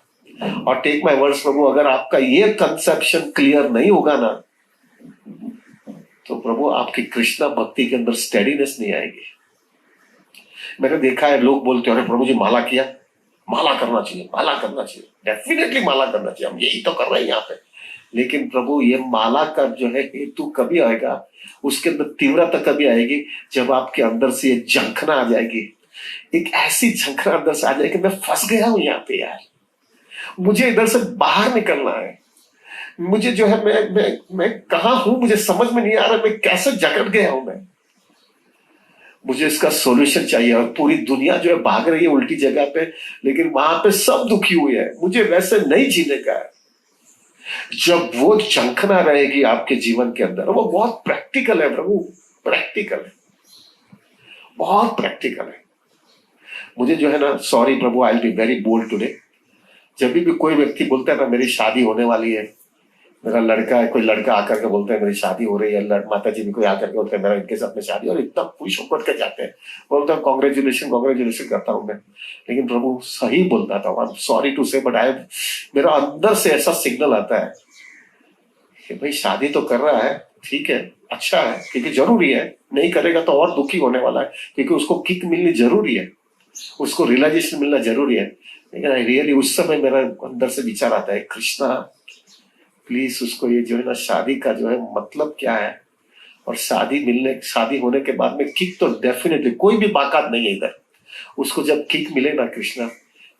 और टेक माय वर्ड्स प्रभु, अगर आपका ये कंसेप्शन क्लियर नहीं होगा ना, तो प्रभु आपकी कृष्णा भक्ति के अंदर स्टेडीनेस नहीं आएगी। मैंने देखा है लोग बोलते हैं, अरे प्रभु जी माला किया, माला करना चाहिए, डेफिनेटली माला करना चाहिए, हम यही तो कर रहे हैं यहाँ पे। लेकिन प्रभु ये माला का जो है हेतु कभी आएगा, उसके अंदर तीव्रता कभी आएगी, जब आपके अंदर से ये झंखना आ जाएगी, एक ऐसी झंखना अंदर से आ जाएगी, मैं फंस गया हूं यहाँ पे यार, मुझे इधर से बाहर निकलना है, मुझे जो है मैं कहाँ हूं, मुझे समझ में नहीं आ रहा, मैं कैसे जकड़ गया हूं, मुझे इसका सॉल्यूशन चाहिए। और पूरी दुनिया जो है भाग रही है उल्टी जगह पे, लेकिन वहां पे सब दुखी हुए हैं, मुझे वैसे नहीं जीने का है। जब वो झंखना रहेगी आपके जीवन के अंदर, वो बहुत प्रैक्टिकल है प्रभु, प्रैक्टिकल है, बहुत प्रैक्टिकल है। मुझे जो है ना, सॉरी प्रभु, I will be very bold today, जब भी कोई व्यक्ति बोलता है ना मेरी शादी होने वाली है, मेरा लड़का है, कोई लड़का आकर के बोलता है मेरी शादी हो रही है, माता जी भी कोई आकर के बोलते हैं मेरा इनके साथ में शादी, और इतना खुश होकर के जाते हैं, बोलता हूँ कॉन्ग्रेचुलेशन करता हूँ मैं। लेकिन प्रभु सही बोलता था, आई एम सॉरी टू से, बट मेरा अंदर से ऐसा सिग्नल आता है कि भाई शादी तो कर रहा है, ठीक है, अच्छा है, क्योंकि जरूरी है, नहीं करेगा तो और दुखी होने वाला है, क्योंकि उसको किक मिलनी जरूरी है, उसको रियलाइजेशन मिलना जरूरी है। लेकिन रियली उस समय मेरा अंदर से विचार आता है, कृष्णा प्लीज उसको ये जो है ना शादी का जो है मतलब क्या है, और शादी होने के बाद में किक तो डेफिनेटली कोई भी बाकात नहीं है इधर, उसको जब किक मिले ना कृष्णा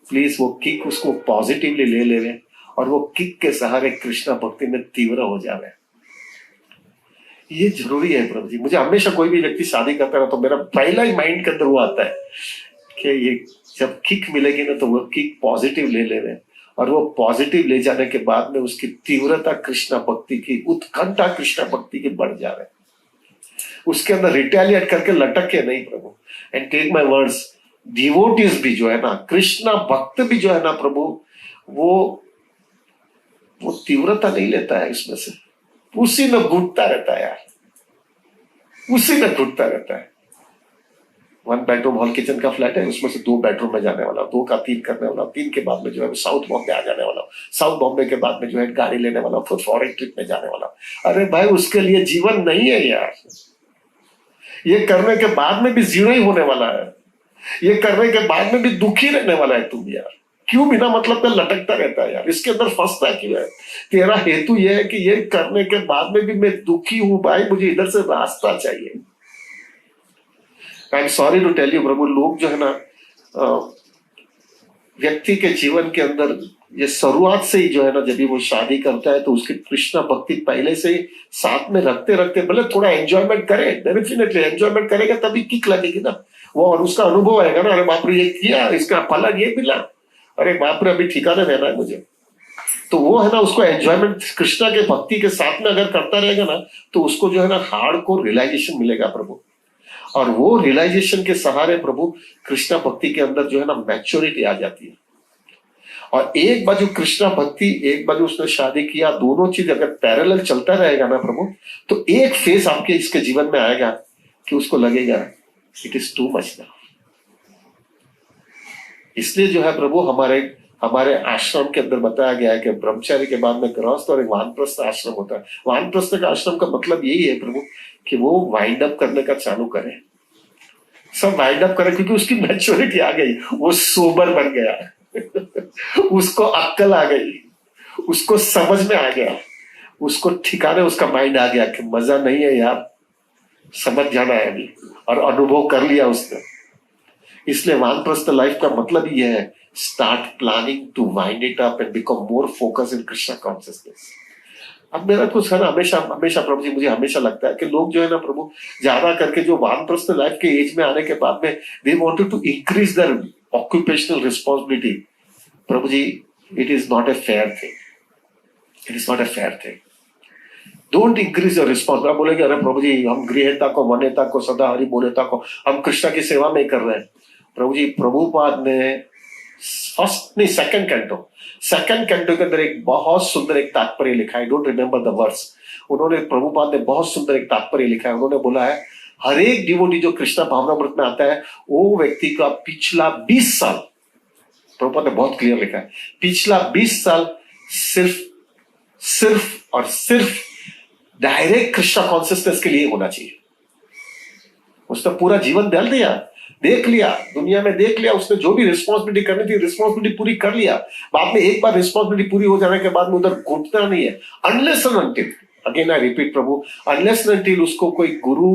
प्लीज वो किक उसको पॉजिटिवली ले लेवे, और वो किक के सहारे कृष्णा भक्ति में तीव्र हो जावे, ये जरूरी है प्रभु जी। मुझे हमेशा कोई भी व्यक्ति शादी करता है तो मेरा पहला ही माइंड के अंदर वो आता है कि ये जब किक मिलेगी ना तो वो किक पॉजिटिव ले लेवे, और वो पॉजिटिव ले जाने के बाद में उसकी तीव्रता कृष्णा भक्ति की, उत्कंठा कृष्णा भक्ति की बढ़ जा रहे, उसके अंदर रिटेलिएट करके लटक के नहीं प्रभु। And take my words, devotees भी जो है ना, कृष्णा भक्त भी जो है ना प्रभु, वो तीव्रता नहीं लेता है इसमें से, उसी में घुटता रहता है यार, उसी में घुटता रहता है। 1 बेडरूम हॉल किचन का फ्लैट है, उसमें से 2 बेडरूम में जाने वाला, 2 का 3 करने वाला, 3 के बाद में जो है साउथ बॉम्बे आ जाने वाला, साउथ बॉम्बे के बाद में जो है गाड़ी लेने वाला, फिर फॉरेन ट्रिप में जाने वाला। अरे भाई उसके लिए जीवन नहीं है यार, ये करने के बाद में भी जीरो ही होने वाला है, ये करने के बाद में भी दुखी रहने वाला है तुम यार, क्यों बिना मतलब का लटकता रहता है यार, इसके अंदर फंसता क्यों है? तेरा हेतु यह है कि ये करने के बाद में भी मैं दुखी हूं भाई, मुझे इधर से रास्ता चाहिए। I am sorry to tell you प्रभु, लोग जो है ना व्यक्ति के जीवन के अंदर ये शुरुआत से ही जो है ना, जब भी वो शादी करता है तो उसकी कृष्णा भक्ति पहले से ही साथ में रखते रखते, भले थोड़ा एंजॉयमेंट करे, डेफिनेटली एंजॉयमेंट करेगा तभी किक लगेगी ना वो, और उसका अनुभव आएगा ना, अरे बाप रे ये किया, इसका फल ये मिला, अरे बाप रे अभी ठिकाने रहना है मुझे, तो वो है ना उसको एंजॉयमेंट कृष्णा के भक्ति के साथ में अगर करता रहेगा ना, तो उसको जो है ना हार्डकोर रियलाइजेशन मिलेगा प्रभु। और वो रियलाइजेशन के सहारे प्रभु कृष्णा भक्ति के अंदर जो है ना मैच्योरिटी आ जाती है। और एक बाजू कृष्णा भक्ति, एक बाजू उसने शादी किया, दोनों चीज अगर पैरेलल चलता रहेगा ना प्रभु, तो एक फेज आपके इसके जीवन में आएगा कि उसको लगेगा it is too much now. इसलिए जो है प्रभु हमारे आश्रम के अंदर बताया गया है कि ब्रह्मचारी के बाद में गृहस्थ और एक वानप्रस्थ आश्रम होता है। वानप्रस्थ का आश्रम का मतलब यही है प्रभु कि वो वाइंड अप करने का चालू करे, सब वाइंड अप करे, क्योंकि उसकी मैच्योरिटी आ गई, वो सोबर बन गया उसको अक्ल आ गई, उसको समझ में आ गया, उसको ठिकाने उसका माइंड आ गया कि मजा नहीं है यार, समझ जाना है अभी, और अनुभव कर लिया उसने। इसलिए वानप्रस्थ लाइफ का मतलब ही है start planning to wind it up and become more focus in Krishna consciousness. अब मेरा कुछ है ना, हमेशा प्रभु जी मुझे हमेशा लगता है कि लोग जो है ना प्रभु ज्यादा करके जो वानप्रस्थ लाइफ के एज में आने के बाद में they wanted to increase their occupational responsibility. Prabhu ji it is not a fair thing, it is not a fair thing. Don't increase your responsibility. बोलेंगे अरे प्रभु जी हम गृहता को, वन्यता को, सदा हरि बोलेता को हम कृष्णा की सेवा में कर रहे हैं। प्रभु जी प्रभुपाद ने सेकंड कैंटो के अंदर एक बहुत सुंदर एक तात्पर्य लिखा है, डोंट रिमेंबर द वर्ड्स। उन्होंने प्रभुपाद ने बहुत सुंदर एक तात्पर्य लिखा है। उन्होंने बोला है हर एक डिवोटी जो कृष्णा भावनामृत में आता है वो व्यक्ति का पिछला 20 साल, प्रभुपाद ने बहुत क्लियर लिखा है, पिछला 20 साल सिर्फ और सिर्फ डायरेक्ट कृष्णा कॉन्शियसनेस के लिए होना चाहिए। उसने पूरा जीवन डाल दिया, देख लिया, दुनिया में देख लिया, उसने जो भी रिस्पॉन्सिबिलिटी करनी थी रिस्पॉन्सिबिलिटी पूरी कर लिया। बाद में एक बार रिस्पॉन्सिबिलिटी पूरी हो जाने के बाद में उधर घुटना नहीं है, unless and until, again I repeat Prabhu, unless and until उसको कोई गुरु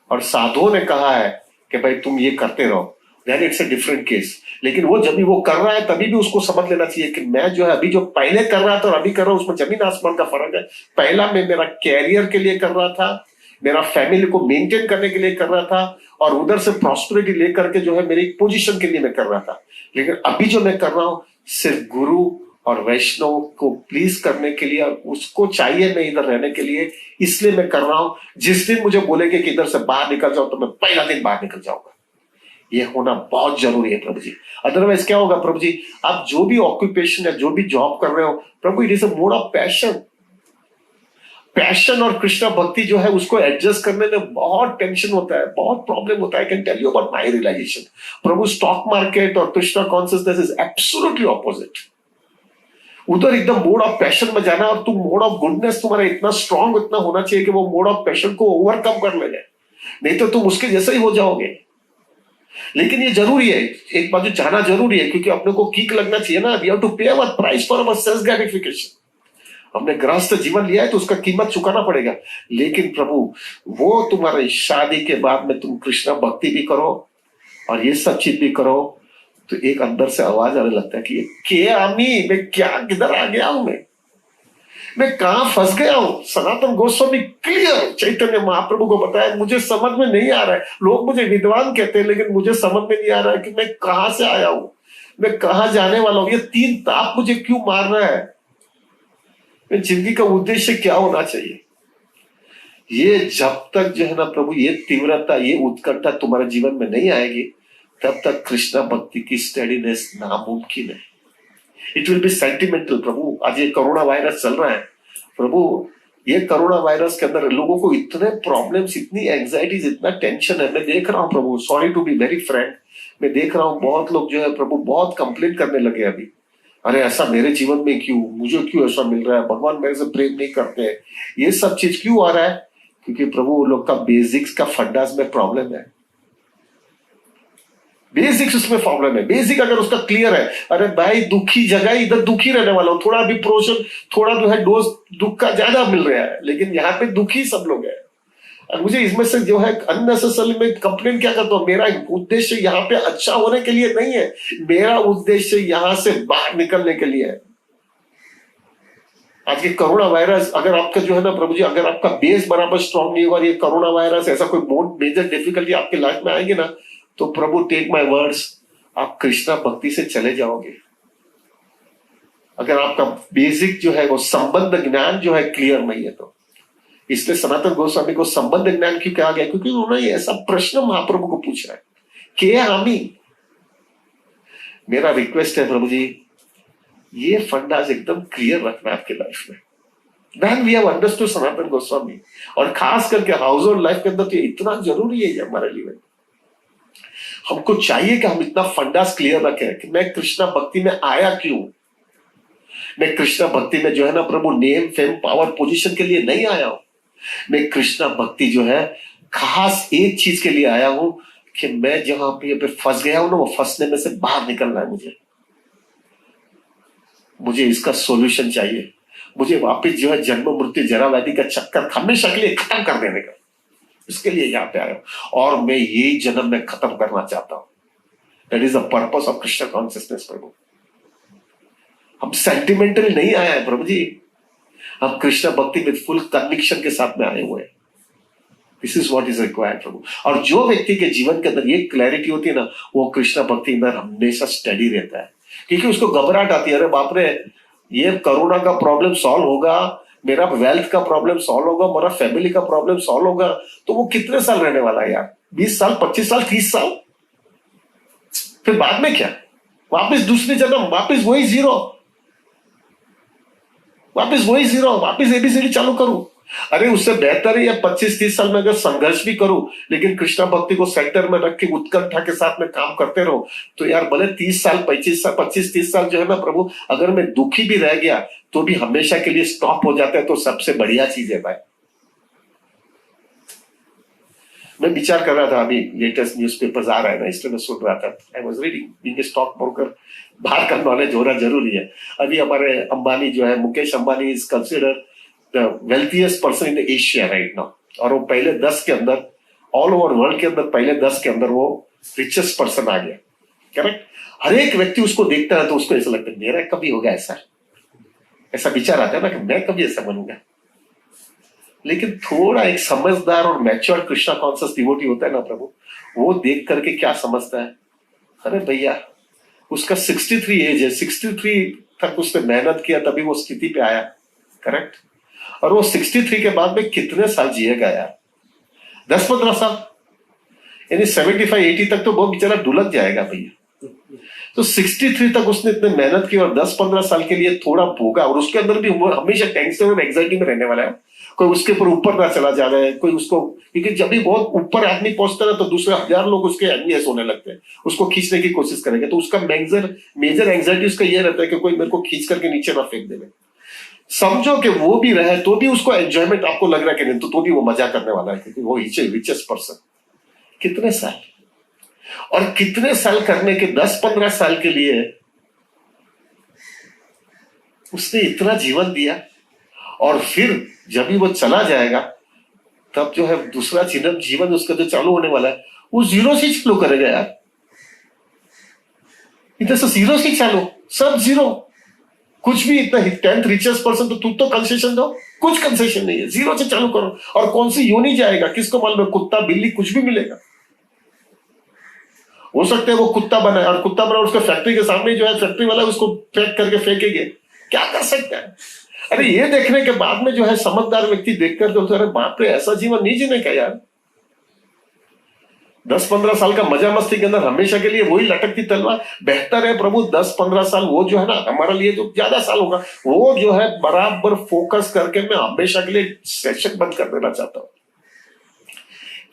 और साधुओं ने कहा है कि भाई तुम ये करते रहो, then it's a different case. लेकिन वो जब भी वो कर रहा है तभी भी उसको समझ लेना चाहिए कि मैं जो है अभी जो पहले कर रहा था और अभी कर रहा हूं उसमें जमीन आसमान का फर्क है। पहला मैं मेरा कैरियर के लिए कर रहा था, मेरा फैमिली को मेंटेन करने के लिए कर रहा था, और उधर से प्रॉस्पेरिटी लेकर के जो है मेरी पोजीशन के लिए मैं कर रहा था। लेकिन अभी जो मैं कर रहा हूं सिर्फ गुरु और वैष्णव को प्लीज करने के लिए, उसको चाहिए मैं इधर रहने के लिए, इसलिए मैं कर रहा हूं। जिस दिन मुझे बोलेंगे कि इधर से बाहर निकल जाओ तो मैं पहला दिन बाहर निकल जाऊंगा। ये होना बहुत जरूरी है प्रभु जी। अदरवाइज क्या होगा प्रभु जी, आप जो भी ऑक्यूपेशन या जो भी जॉब कर रहे हो प्रभु, it is a mode of passion और कृष्णा भक्ति जो है उसको एडजस्ट करने में बहुत टेंशन होता है, बहुत प्रॉब्लम होता है। I can tell you about my realization प्रभु। स्टॉक मार्केट और Krishna consciousness is absolutely opposite. उधर एकदम मोड ऑफ पैशन में जाना, और तुम मोड ऑफ गुडनेस तुम्हारा इतना स्ट्रांग इतना होना चाहिए कि वो मोड ऑफ पैशन को ओवरकम कर ले जाए, नहीं तो तुम उसके जैसे ही हो जाओगे। लेकिन ये जरूरी है, एक बाजू जाना जरूरी है, क्योंकि अपने को किक लगना चाहिए ना। We have to pay our price for our self gratification. हमने गृहस्थ जीवन लिया है तो उसका कीमत चुकाना पड़ेगा। लेकिन प्रभु वो तुम्हारे शादी के बाद में तुम कृष्णा भक्ति भी करो और ये सब चीज भी करो, तो एक अंदर से आवाज आने लगता है कि क्या मैं क्या किधर आ गया हूं, मैं कहां फंस गया हूं। सनातन गोस्वामी क्लियर चैतन्य महाप्रभु को बताया, मुझे समझ में नहीं आ रहा है। लोग मुझे विद्वान कहते हैं लेकिन मुझे समझ में नहीं आ रहा है कि मैं कहां से आया हूं, मैं कहां जाने वाला हूं, ये 3 ताप मुझे क्यों मार रहा है, मैं जिंदगी का उद्देश्य क्या होना चाहिए। ये जब तक जो है ना प्रभु ये तीव्रता, ये उत्कंठा तुम्हारे जीवन में नहीं आएगी, तब तक कृष्णा भक्ति की स्टेडीनेस नामुमकिन है। इट विल बी सेंटिमेंटल प्रभु। आज ये कोरोना वायरस चल रहा है प्रभु, ये कोरोना वायरस के अंदर लोगों को इतने प्रॉब्लम्स, इतनी एंजाइटीज, इतना टेंशन है। मैं देख रहा हूं प्रभु, sorry to be very frank, मैं देख रहा हूं बहुत लोग जो है प्रभु बहुत कंप्लेंट करने लगे अभी, अरे ऐसा मेरे जीवन में क्यों, मुझे क्यों ऐसा मिल रहा है, भगवान मेरे से प्रेम नहीं करते हैं। ये सब चीज क्यों आ रहा है? क्योंकि प्रभु वो लोग का बेसिक्स का फंडास में प्रॉब्लम है, बेसिक्स उसमें प्रॉब्लम है। बेसिक अगर उसका क्लियर है, अरे भाई दुखी जगह इधर दुखी रहने वाला हूं, थोड़ा भी प्रोशन, थोड़ा जो है डोज दुख का ज्यादा मिल रहा है, लेकिन यहाँ पे दुखी सब लोग हैं। मुझे इसमें से जो है अननेसेसरी में कंप्लेन क्या करता हूँ, मेरा उद्देश्य यहाँ पे अच्छा होने के लिए नहीं है, मेरा उद्देश्य यहां से बाहर निकलने के लिए है। आज के कोरोना वायरस, अगर आपका जो है ना प्रभु जी, अगर आपका बेस बराबर स्ट्रांग नहीं होगा, ये कोरोना वायरस ऐसा कोई मेजर डिफिकल्टी आपकी लाइफ में आएगी ना, तो प्रभु टेक माय वर्ड्स, आप कृष्णा भक्ति से चले जाओगे। अगर आपका बेसिक जो है वो संबंध ज्ञान जो है क्लियर नहीं है तो। इसलिए सनातन गोस्वामी को संबंध ज्ञान क्यों कहा गया? क्योंकि उन्होंने ऐसा प्रश्न महाप्रभु को पूछा है के हामी। मेरा रिक्वेस्ट है प्रभु जी, ये फंडास एकदम क्लियर रखना आपके लाइफ में। Then we have understood Sanatan Goswami, और खास करके हाउस होल्ड लाइफ के अंदर तो इतना जरूरी है हमारे लिए। हमको चाहिए कि हम इतना फंडास क्लियर रखें कि मैं कृष्णा भक्ति में आया क्यों। मैं कृष्णा भक्ति में जो है ना प्रभु नेम फेम पावर पोजीशन के लिए नहीं आया हूं। मैं कृष्णा भक्ति जो है खास एक चीज के लिए आया हूं कि मैं जहां पे फंस गया हूं ना, वो फंसने में से बाहर निकलना है। मुझे इसका सॉल्यूशन चाहिए। मुझे वापस जो है जन्म मृत्यु जरा व्याधि का चक्कर हमेशा के लिए खत्म कर देने का, इसके लिए यहाँ पे आया हूं। और मैं यही जन्म में खत्म करना चाहता हूं। That is the purpose of Krishna consciousness प्रभु। हम सेंटिमेंटल नहीं आया है प्रभु जी, हम कृष्ण भक्ति में फुल कन्विक्शन के साथ में आए हुए हैं। This is what is required प्रभु। और जो व्यक्ति के जीवन के अंदर ये क्लैरिटी होती है ना, वो कृष्ण भक्ति अंदर हमेशा स्टडी रहता है। क्योंकि उसको घबराहट आती है, अरे बाप रे, ये कोरोना का प्रॉब्लम सॉल्व होगा, मेरा वेल्थ का प्रॉब्लम सॉल्व होगा, मेरा फैमिली का प्रॉब्लम सॉल्व होगा, तो वो कितने साल रहने वाला है यार? 20 साल, 25 साल, 30 साल? फिर बाद में क्या? वापस दूसरी जन्म, वापस वही जीरो, वापस एबीसीडी चालू करूं। अरे उससे बेहतर है या 25-30 साल में अगर संघर्ष भी करूं, लेकिन कृष्णा भक्ति को सेंटर में रख के उत्कंठा के साथ में काम करते रहो, तो यार भले 30 साल 25-30 साल जो है ना प्रभु, अगर मैं दुखी भी रह गया तो भी हमेशा के लिए स्टॉप हो जाता है, तो सबसे बढ़िया चीज है भाई। मैं विचार कर रहा था, अभी लेटेस्ट न्यूज़पेपर्स आ रहा है ना, इसलिए मैं सुन रहा था। I was reading, being a stock broker, बाहर का नॉलेज होना जरूरी है। अभी हमारे अंबानी जो है, Mukesh Ambani is considered the wealthiest person in Asia right now, और वो पहले 10 के अंदर, ऑल ओवर वर्ल्ड के अंदर पहले 10 के अंदर वो रिचेस्ट पर्सन आ गया। करेक्ट? हर एक व्यक्ति उसको देखता है तो उसको ऐसा लगता है मेरा कभी होगा ऐसा विचार आता है ना कि मैं कभी ऐसा बनूंगा। लेकिन थोड़ा एक समझदार और मैच्योर कृष्णा कॉन्शियस डिवोटी होता है ना प्रभु, वो देख करके क्या समझता है, अरे भैया उसका 63 एज है, 63 तक उसने मेहनत किया तभी वो स्थिति पे आया। करेक्ट? और वो 63 के बाद में कितने साल जिएगा यार? 10-15 साल, यानी 75-80 तक तो वो बेचारा ढुलक जाएगा भैया। तो 63 तक उसने इतने मेहनत की और 10-15 साल के लिए थोड़ा भोगा, और उसके अंदर भी हमेशा टेंशन और एंजाइटी में रहने वाला है। कोई उसके ऊपर ना चला जा रहा है, कोई उसको, क्योंकि जब भी बहुत ऊपर आदमी पहुंचता है तो दूसरे 1000 लोग उसके एनवियस होने लगते हैं, उसको खींचने की कोशिश करेंगे। तो उसका मेजर एंजाइटी उसका ये रहता है कि कोई मेरे को खींच करके नीचे ना फेंक देवे। समझो कि वो भी रहे तो भी उसको एंजॉयमेंट आपको लग रहा है कि नहीं, तो भी वो मजा करने वाला है, क्योंकि वो रिचेस्ट पर्सन। कितने साल, और कितने साल करने के 10-15 साल के लिए उसने इतना जीवन दिया, और फिर जब भी वो चला जाएगा तब जो है दूसरा जीवन उसका जो चालू होने वाला है वो जीरो से चालू करेगा यार। इधर से जीरो से चालू, सब जीरो, कुछ भी। इतना 10th रिचेस्ट पर्सन तो तू तो कंसेशन दो, कुछ कंसेशन नहीं है, जीरो से चालू करो। और कौन सी यूं नहीं जाएगा, किसको मालूम, कुत्ता बिल्ली कुछ भी मिलेगा। हो सकता है वो कुत्ता बना और कुत्ता बना उसका फैक्ट्री के सामने जो है फैक्ट्री वाला उसको पैक करके फेंकेंगे, क्या कर सकता है। अरे ये देखने के बाद में जो है समझदार व्यक्ति देखकर जो, अरे बाप रे ऐसा जीवन नहीं जीने का यार। 10-15 साल का मजा मस्ती के अंदर हमेशा के लिए वही लटकती तलवार बेहतर है प्रभु। 10-15 साल वो जो है ना हमारे लिए जो ज्यादा साल होगा, वो जो है बराबर फोकस करके मैं हमेशा के लिए सेशन बंद कर देना चाहता हूं।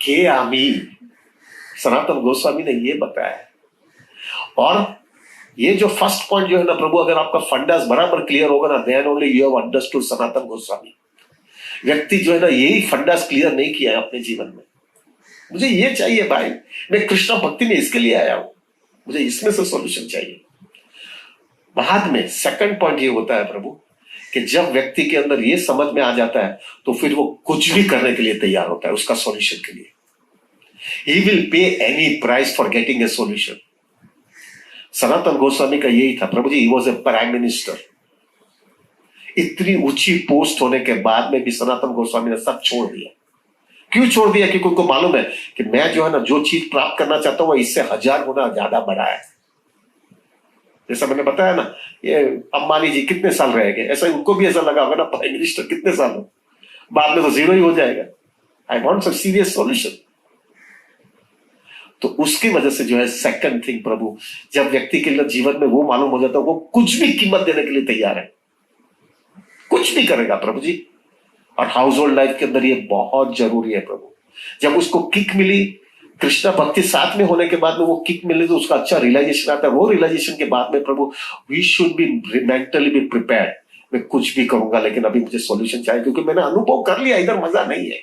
के आमी सनातन गोस्वामी ने ये बताया है। और ये जो फर्स्ट पॉइंट जो है ना प्रभु, अगर आपका फंडास बराबर क्लियर होगा ना, then only you have understood Sanatana Goswami. व्यक्ति जो है ना यही फंडास क्लियर नहीं किया है अपने जीवन में, मुझे ये चाहिए भाई, मैं कृष्ण भक्ति में इसके लिए आया हूं, मुझे इसमें से सॉल्यूशन चाहिए। बाद में सेकंड पॉइंट ये होता है प्रभु कि जब व्यक्ति के अंदर ये समझ में आ जाता है तो फिर वो कुछ भी करने के लिए तैयार होता है उसका सॉल्यूशन के लिए। He will pay any price for getting a solution. सनातन गोस्वामी का यही था प्रभु जी, he was a prime minister. इतनी ऊंची पोस्ट होने के बाद में भी सनातन गोस्वामी ने सब छोड़ दिया। क्यों छोड़ दिया? क्योंकि उनको मालूम है कि मैं जो है ना जो चीज प्राप्त करना चाहता हूं वो इससे 1000 गुना ज्यादा बड़ा है। जैसा मैंने बताया ना, ये अंबानी जी कितने साल रहेंगे, ऐसा उनको भी ऐसा लगा होगा ना प्राइम मिनिस्टर कितने साल हो, बाद में तो जीरो ही हो जाएगा। I want some serious solution. तो उसकी वजह से जो है सेकंड थिंग प्रभु, जब व्यक्ति के लिए जीवन में वो मालूम हो जाता है वो कुछ भी कीमत देने के लिए तैयार है, कुछ भी करेगा प्रभु जी। और हाउस होल्ड लाइफ के अंदर ये बहुत जरूरी है प्रभु। जब उसको किक मिली, कृष्णा भक्ति साथ में होने के बाद में वो किक मिले तो उसका अच्छा रियलाइजेशन आता है। वो रियलाइजेशन के बाद में प्रभु we should be mentally be prepared, मैं कुछ भी करूंगा लेकिन अभी मुझे सॉल्यूशन चाहिए, क्योंकि मैंने अनुभव कर लिया इधर मजा नहीं है।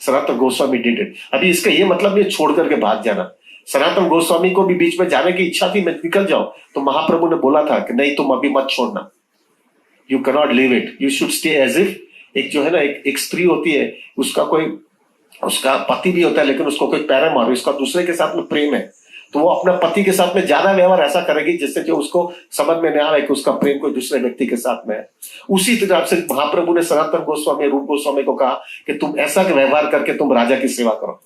Sanatana Goswami did it. अभी इसका ये मतलब नहीं छोड़ करके भाग जाना। सनातन गोस्वामी को भी बीच में जाने की इच्छा थी, मैं निकल जाऊं, तो महाप्रभु ने बोला था कि नहीं तुम अभी मत छोड़ना, you cannot leave it, you should stay as if. एक जो है ना, एक स्त्री होती है, उसका कोई, उसका पति भी होता है लेकिन उसको कोई पैरामोर, उसका दूसरे के साथ में प्रेम है, तो वो अपना पति के साथ में ज्यादा व्यवहार ऐसा करेगी जिससे जो उसको समझ में नहीं आ रहा है कि उसका प्रेम कोई दूसरे व्यक्ति के साथ में है। उसी तरह से महाप्रभु ने सनातन गोस्वामी, रूप गोस्वामी को कहा कि तुम ऐसा व्यवहार करके तुम राजा की सेवा करो।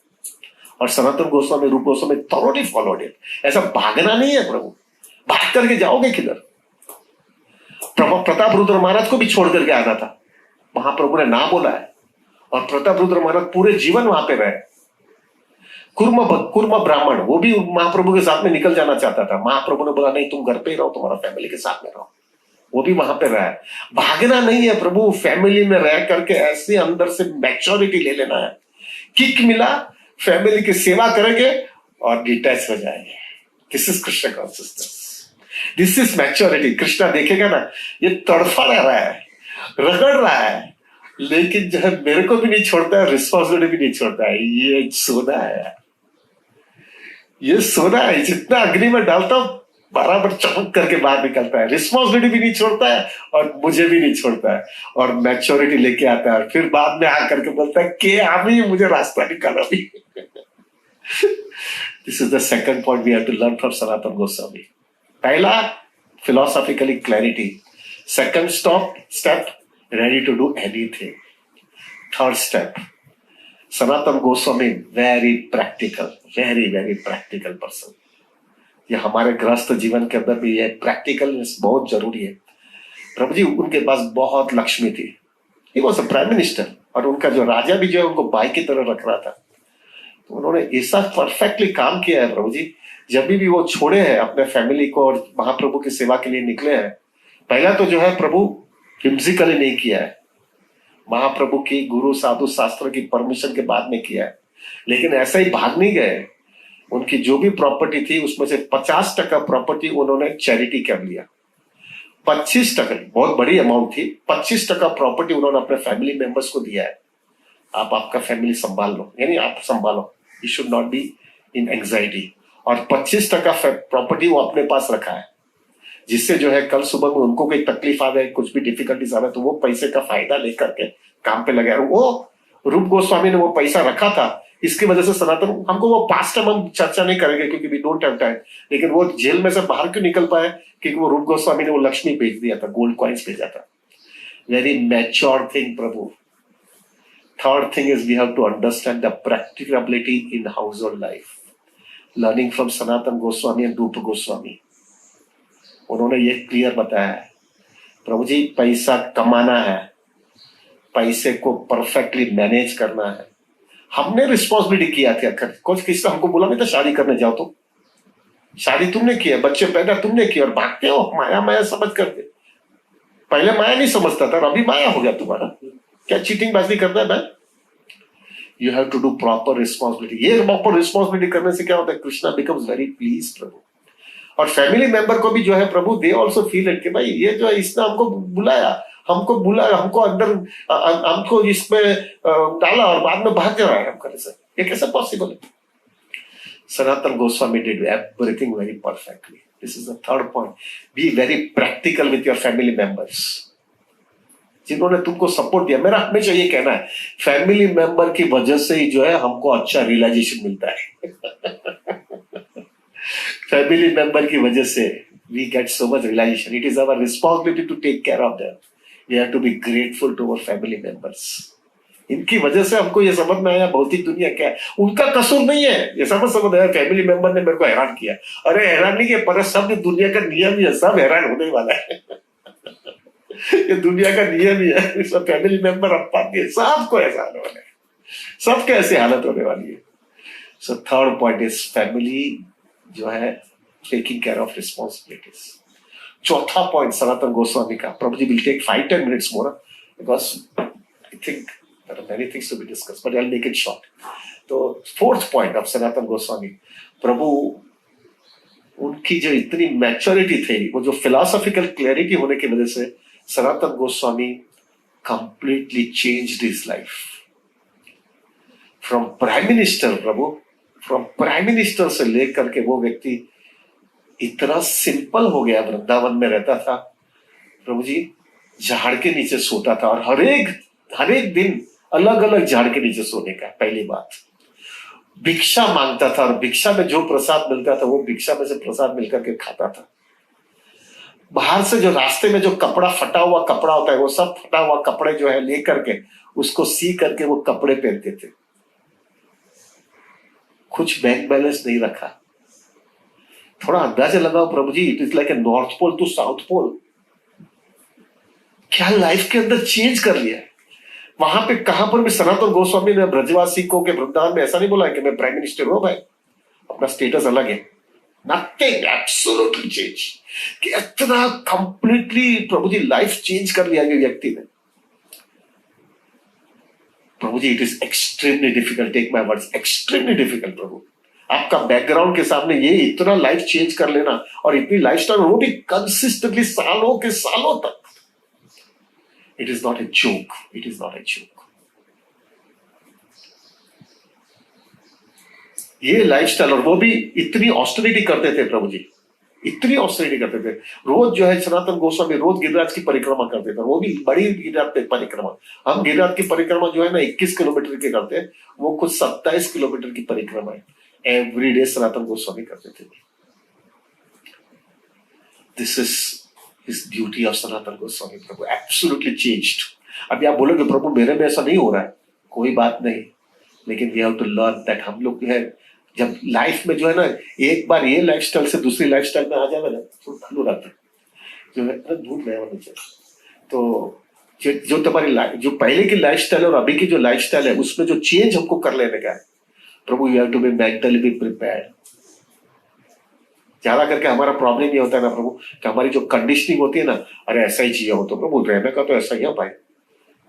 और सनातन गोस्वामी, रूप गोस्वामी थॉरोली फॉलोड इट। ऐसा भागना नहीं है प्रभु, भाग करके जाओगे किधर। प्रताप रुद्र महाराज को भी छोड़ करके आना था, महाप्रभु ने ना बोला है, और प्रताप रुद्र महाराज पूरे जीवन वहां पे रहे। कुर्म ब्राह्मण वो भी महाप्रभु के साथ में निकल जाना चाहता था, महाप्रभु ने बोला नहीं तुम घर पे ही रहो, तुम्हारा फैमिली के साथ में रहो, वो भी वहां पे रहा है। भागना नहीं है प्रभु, फैमिली में रह करके ऐसे अंदर से मैच्योरिटी ले लेना है। किक मिला, फैमिली की सेवा करेंगे और डिटैच हो जाएंगे। This is Krishna consciousness, this is maturity. Krishna देखेगा ना, ये तड़फा रहा है, रगड़ रहा है, लेकिन जो है मेरे को भी नहीं छोड़ता है, रिस्पॉन्सिबिलिटी भी नहीं छोड़ता है। ये सोना है, ये सोना है, जितना अग्नि में डालता हूं बराबर चमक करके बाहर निकलता है। रिस्पॉन्सिबिलिटी भी नहीं छोड़ता है और मुझे भी नहीं छोड़ता है, और मैच्योरिटी लेके आता है। फिर बाद में आकर के बोलता है कि अभी मुझे रास्ता निकाला भी। This is the second point we have to learn from सनातन गोस्वामी। पहला philosophically clarity, second step ready to do anything, third step Sanatana Goswami very very practical person। ये हमारे गृहस्थ जीवन के अंदर भी ये प्रैक्टिकलनेस बहुत जरूरी है। प्रभु जी उनके पास बहुत लक्ष्मी थी, he was a prime minister, और उनका जो राजा भी जो है उनको भाई की तरह रख रहा था। तो उन्होंने ऐसा परफेक्टली काम किया है प्रभु जी। जब भी वो छोड़े हैं अपने फैमिली को और महाप्रभु की सेवा के लिए निकले हैं, पहला तो जो है प्रभु फिजिकली नहीं किया है, महाप्रभु की गुरु साधु शास्त्र की परमिशन के बाद में किया है, लेकिन ऐसा ही भाग नहीं गए। उनकी जो भी प्रॉपर्टी थी उसमें से 50% प्रॉपर्टी उन्होंने चैरिटी कर लिया। 25% बहुत बड़ी अमाउंट थी, 25% प्रॉपर्टी उन्होंने अपने फैमिली मेंबर्स को दिया है। आप आपका फैमिली संभाल लो, यानी आप संभालो, you should not be in anxiety. और 25% प्रॉपर्टी वो अपने पास रखा है, जिससे जो है कल सुबह में उनको कोई तकलीफ आ गए, कुछ भी डिफिकल्टीज आ गए, तो वो पैसे का फायदा लेकर के काम पे लगे। वो रूप गोस्वामी ने वो पैसा रखा था, इसकी वजह से सनातन, हमको वो पास्ट टाइम हम चर्चा नहीं करेंगे क्योंकि वी डोंट हैव टाइम, लेकिन वो जेल में से बाहर क्यों निकल पाए, क्योंकि वो रूप गोस्वामी ने वो लक्ष्मी भेज दिया था, गोल्ड कॉइन्स भेजा था। Very mature thing Prabhu. Third thing is we have to understand the practicality in household life, learning from Sanatan Goswami and Rup Goswami. उन्होंने ये क्लियर बताया है प्रभु जी, पैसा कमाना है, पैसे को परफेक्टली मैनेज करना है। हमने रिस्पॉन्सिबिलिटी किया था, कुछ किसने हमको बोला नहीं था शादी करने जाओ, तो शादी तुमने किया, बच्चे पैदा तुमने किया, और भागते हो माया माया समझ करके। पहले माया नहीं समझता था, अभी माया हो गया तुम्हारा। क्या चीटिंग बाजी करता है भाई? You have to do proper responsibility. ये प्रॉपर रिस्पॉन्सिबिलिटी करने से क्या होता है, Krishna becomes very please Prabhu. और फैमिली मेंबर को भी जो है Prabhu, they also feel it कि भाई ये जो है इसने हमको बुलाया, हमको अंदर, हमको इसमें डाला और बाद में भाग जा रहा है हमको से, ये कैसे पॉसिबल है? Sanatana Goswami did everything very perfectly. This is the third point, be very practical with your family members, जिन्होंने तुमको सपोर्ट दिया। मेरा हमेशा ये कहना है, फैमिली मेंबर की वजह से ही जो है हमको अच्छा रियलाइजेशन मिलता है। फैमिली मेंबर की वजह से we get so much realization. It is our responsibility to take care of them. We have to be grateful to our family members इनकी वजह से हमको ये समझ में आया भौतिक दुनिया क्या है। उनका कसूर नहीं है, ये समझ आया फैमिली मेंबर ने मेरे को हैरान किया। अरे हैरान नहीं किया, पर सब दुनिया का नियम ही है, सब हैरान होने वाला है। ये दुनिया का नियम ही है, सब फैमिली मेंबर सबको ऐसा होने वाला है, सबके ऐसी हालत होने वाली है। So third point is family जो है टेकिंग केयर ऑफ रिस्पॉन्सिबिलिटीज। चौथा पॉइंट सनातन गोस्वामी का, प्रभु जी will take 5-10 minutes more because I think there are many things to be discussed, but I'll make it short. तो fourth point of Sanatana Goswami, प्रभु उनकी जो इतनी मैच्योरिटी थी, वो जो फिलोसॉफिकल क्लैरिटी होने की वजह से Sanatana Goswami completely changed his life from prime minister. प्रभु फ्रॉम प्राइम मिनिस्टर से लेकर के वो व्यक्ति इतना सिंपल हो गया, वृंदावन में रहता था प्रभु जी, झाड़ के नीचे सोता था, और हर एक दिन अलग अलग झाड़ के नीचे सोने का। पहली बात, भिक्षा मांगता था, और भिक्षा में जो प्रसाद मिलता था वो भिक्षा में से प्रसाद मिलकर के खाता था। बाहर से जो रास्ते में जो कपड़ा फटा हुआ कपड़ा होता है, वो सब फटा हुआ कपड़े जो है लेकर के उसको सी करके वो कपड़े पहनते थे। कुछ बैंक बैलेंस नहीं रखा। थोड़ा अंदाजा लगाओ प्रभु जी, it is like a north pole to south pole. क्या लाइफ के अंदर चेंज कर लिया है। वहां पे कहां पर भी सनातन गोस्वामी ने ब्रजवासी को के वृंदावन में ऐसा नहीं बोला कि मैं प्राइम मिनिस्टर हूं भाई, अपना स्टेटस अलग है। Nothing, absolutely change. कि इतना कंप्लीटली प्रभु जी लाइफ चेंज कर लिया व्यक्ति ने। प्रभु जी, it is extremely difficult, take my words, extremely difficult प्रभु। आपका बैकग्राउंड के सामने ये इतना लाइफ चेंज कर लेना, और इतनी लाइफस्टाइल, वो भी कंसिस्टेंटली सालों के सालों तक। It is not a joke. It is not a joke. ये लाइफस्टाइल, और वो भी इतनी ऑस्टेरिटी करते थे प्रभु जी, इतनी ऑस्टेरिटी करते थे। रोज जो है सनातन गोस्वामी रोज गिरिराज की परिक्रमा करते थे, वो भी बड़ी गिरिराज परिक्रमा। हम गिरिराज की परिक्रमा जो है ना 21 किलोमीटर की करते हैं, वो कुछ 27 किलोमीटर की परिक्रमा है। एवरीडे सनातन गोस्वामी करते थे। This is His beauty of Sanatana Goswami Prabhu, absolutely changed। अभी आप बोलोगे प्रभु मेरे में ऐसा नहीं हो रहा है, कोई बात नहीं, लेकिन we have to learn that हम लोग है जब लाइफ में जो है ना, एक बार ये लाइफस्टाइल से दूसरी लाइफस्टाइल में आ जाए ना, तो ढलू रहता जो है ना, दूर रहे होने चाहिए। तो जो तुम्हारी जो पहले की लाइफस्टाइल और अभी की जो लाइफस्टाइल है, उसमें जो चेंज हमको कर लेने का है प्रभु, you have to be mentally be prepared। ज्यादा करके हमारा प्रॉब्लम ये होता है ना प्रभु, कि हमारी जो कंडीशनिंग होती है ना, अरे ऐसा ही चाहिए हो तो प्रभु, रहने का तो ऐसा ही है भाई,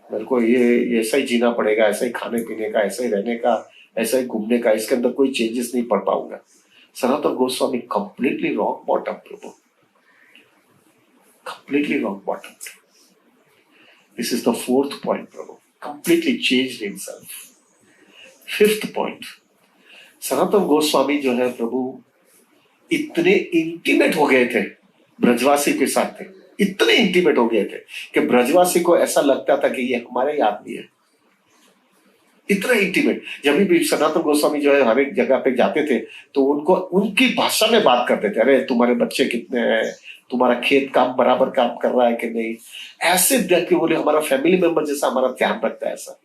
मेरे को ये ऐसा ही जीना पड़ेगा, ऐसा ही खाने पीने का, ऐसा ही रहने का, ऐसा ही घूमने का, इसके अंदर कोई चेंजेस नहीं पड़ पाऊंगा। Sanatana Goswami completely rock bottom प्रभु, completely rock bottom. This is the fourth point प्रभु, completely changed himself. Fifth point, Sanatana Goswami जो है प्रभु इतने इंटीमेट हो गए थे ब्रजवासी के साथ, थे इतने इंटीमेट हो गए थे कि ब्रजवासी को ऐसा लगता था कि ये हमारा ही आदमी है। इतना इंटीमेट, जब भी सनातन गोस्वामी जो है हर एक जगह पे जाते थे तो उनको उनकी भाषा में बात करते थे। अरे तुम्हारे बच्चे कितने हैं, तुम्हारा खेत काम बराबर काम कर रहा है कि नहीं, ऐसे देख के बोले हमारा फैमिली मेंबर जैसा हमारा ध्यान रखता है। ऐसा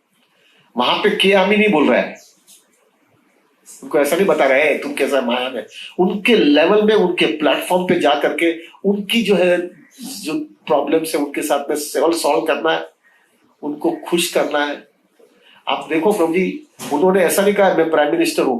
वहां पे के आमी नहीं बोल रहा है, उनको ऐसा नहीं बता रहे हैं तुम कैसा माया में। उनके लेवल में, उनके प्लेटफॉर्म पे जा करके उनकी जो है जो प्रॉब्लम है उनके साथ में सॉल्व करना है, उनको खुश करना है। आप देखो प्रभु जी, उन्होंने ऐसा नहीं कहा मैं प्राइम मिनिस्टर हूं,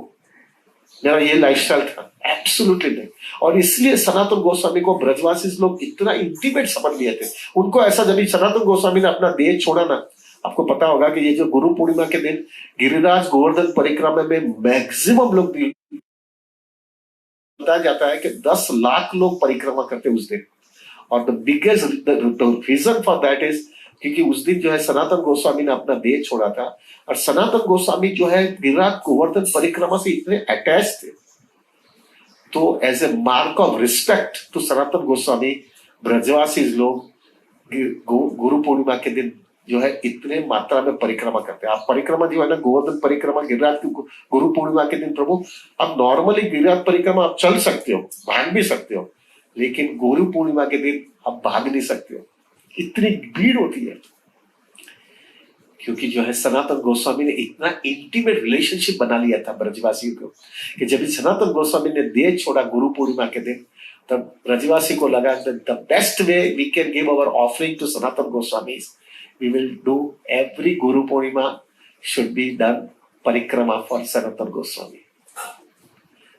मेरा ये लाइफस्टाइल था, एब्सोल्युटली नहीं। और इसलिए सनातन गोस्वामी को ब्रजवासी लोग इतना इंटीमेट समझ लिए थे। उनको ऐसा, जब सनातन गोस्वामी ने अपना देह छोड़ा ना, आपको पता होगा कि ये जो गुरु पूर्णिमा के दिन गिरिराज गोवर्धन परिक्रमा में मैक्सिमम लोग, बताया जाता है कि 10 लाख लोग परिक्रमा करते उस दिन। और the biggest reason for that is क्योंकि उस दिन जो है सनातन गोस्वामी ने अपना देह छोड़ा था, और सनातन गोस्वामी जो है गिरिराज गोवर्धन परिक्रमा से इतने अटैच थे, तो as a mark of respect to सनातन गोस्वामी ब्रजवासी लोग गुरु पूर्णिमा के दिन जो है इतने मात्रा में परिक्रमा करते हैं। आप परिक्रमा जो है ना, गोवर्धन परिक्रमा गिरिराज की गुरु पूर्णिमा के दिन प्रभु, आप नॉर्मली गिरिराज परिक्रमा आप चल सकते हो, भाग भी सकते हो, लेकिन गुरु पूर्णिमा के दिन आप भाग नहीं सकते हो, इतनी भीड़ होती है। क्योंकि जो है सनातन गोस्वामी ने इतना इंटीमेट रिलेशनशिप बना लिया था ब्रजवासियों को कि जब सनातन गोस्वामी ने देह छोड़ा गुरु पूर्णिमा के दिन, तब ब्रजवासी को लगा the best way we can give our offering to Sanatan Goswami, we will do every guru Purnima should be done parikrama for Sanatan Goswami.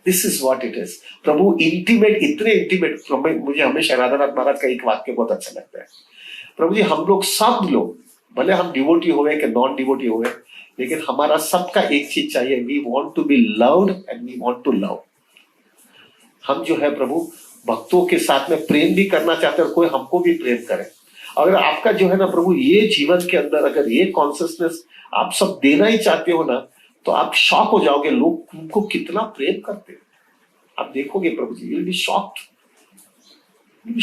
This is what it is. Prabhu intimate, इतने इंटीमेट। मुझे हमेशा राधानाथ महाराज का एक वाक्य बहुत अच्छा लगता है। प्रभु जी, हम लोग सब लोग, भले हम डिवोटी हुए कि नॉन डिवोटी हुए, लेकिन हमारा सबका एक चीज चाहिए, we want to be loved and we want to love. हम जो है प्रभु भक्तों के साथ में प्रेम भी करना चाहते हैं और कोई हमको भी प्रेम करे। अगर आपका जो है ना प्रभु ये जीवन के अंदर अगर ये कॉन्शियसनेस आप सब देना ही चाहते हो ना, तो आप शॉक हो जाओगे लोग तुमको कितना प्रेम करते हैं। आप देखोगे प्रभु जी, you'll be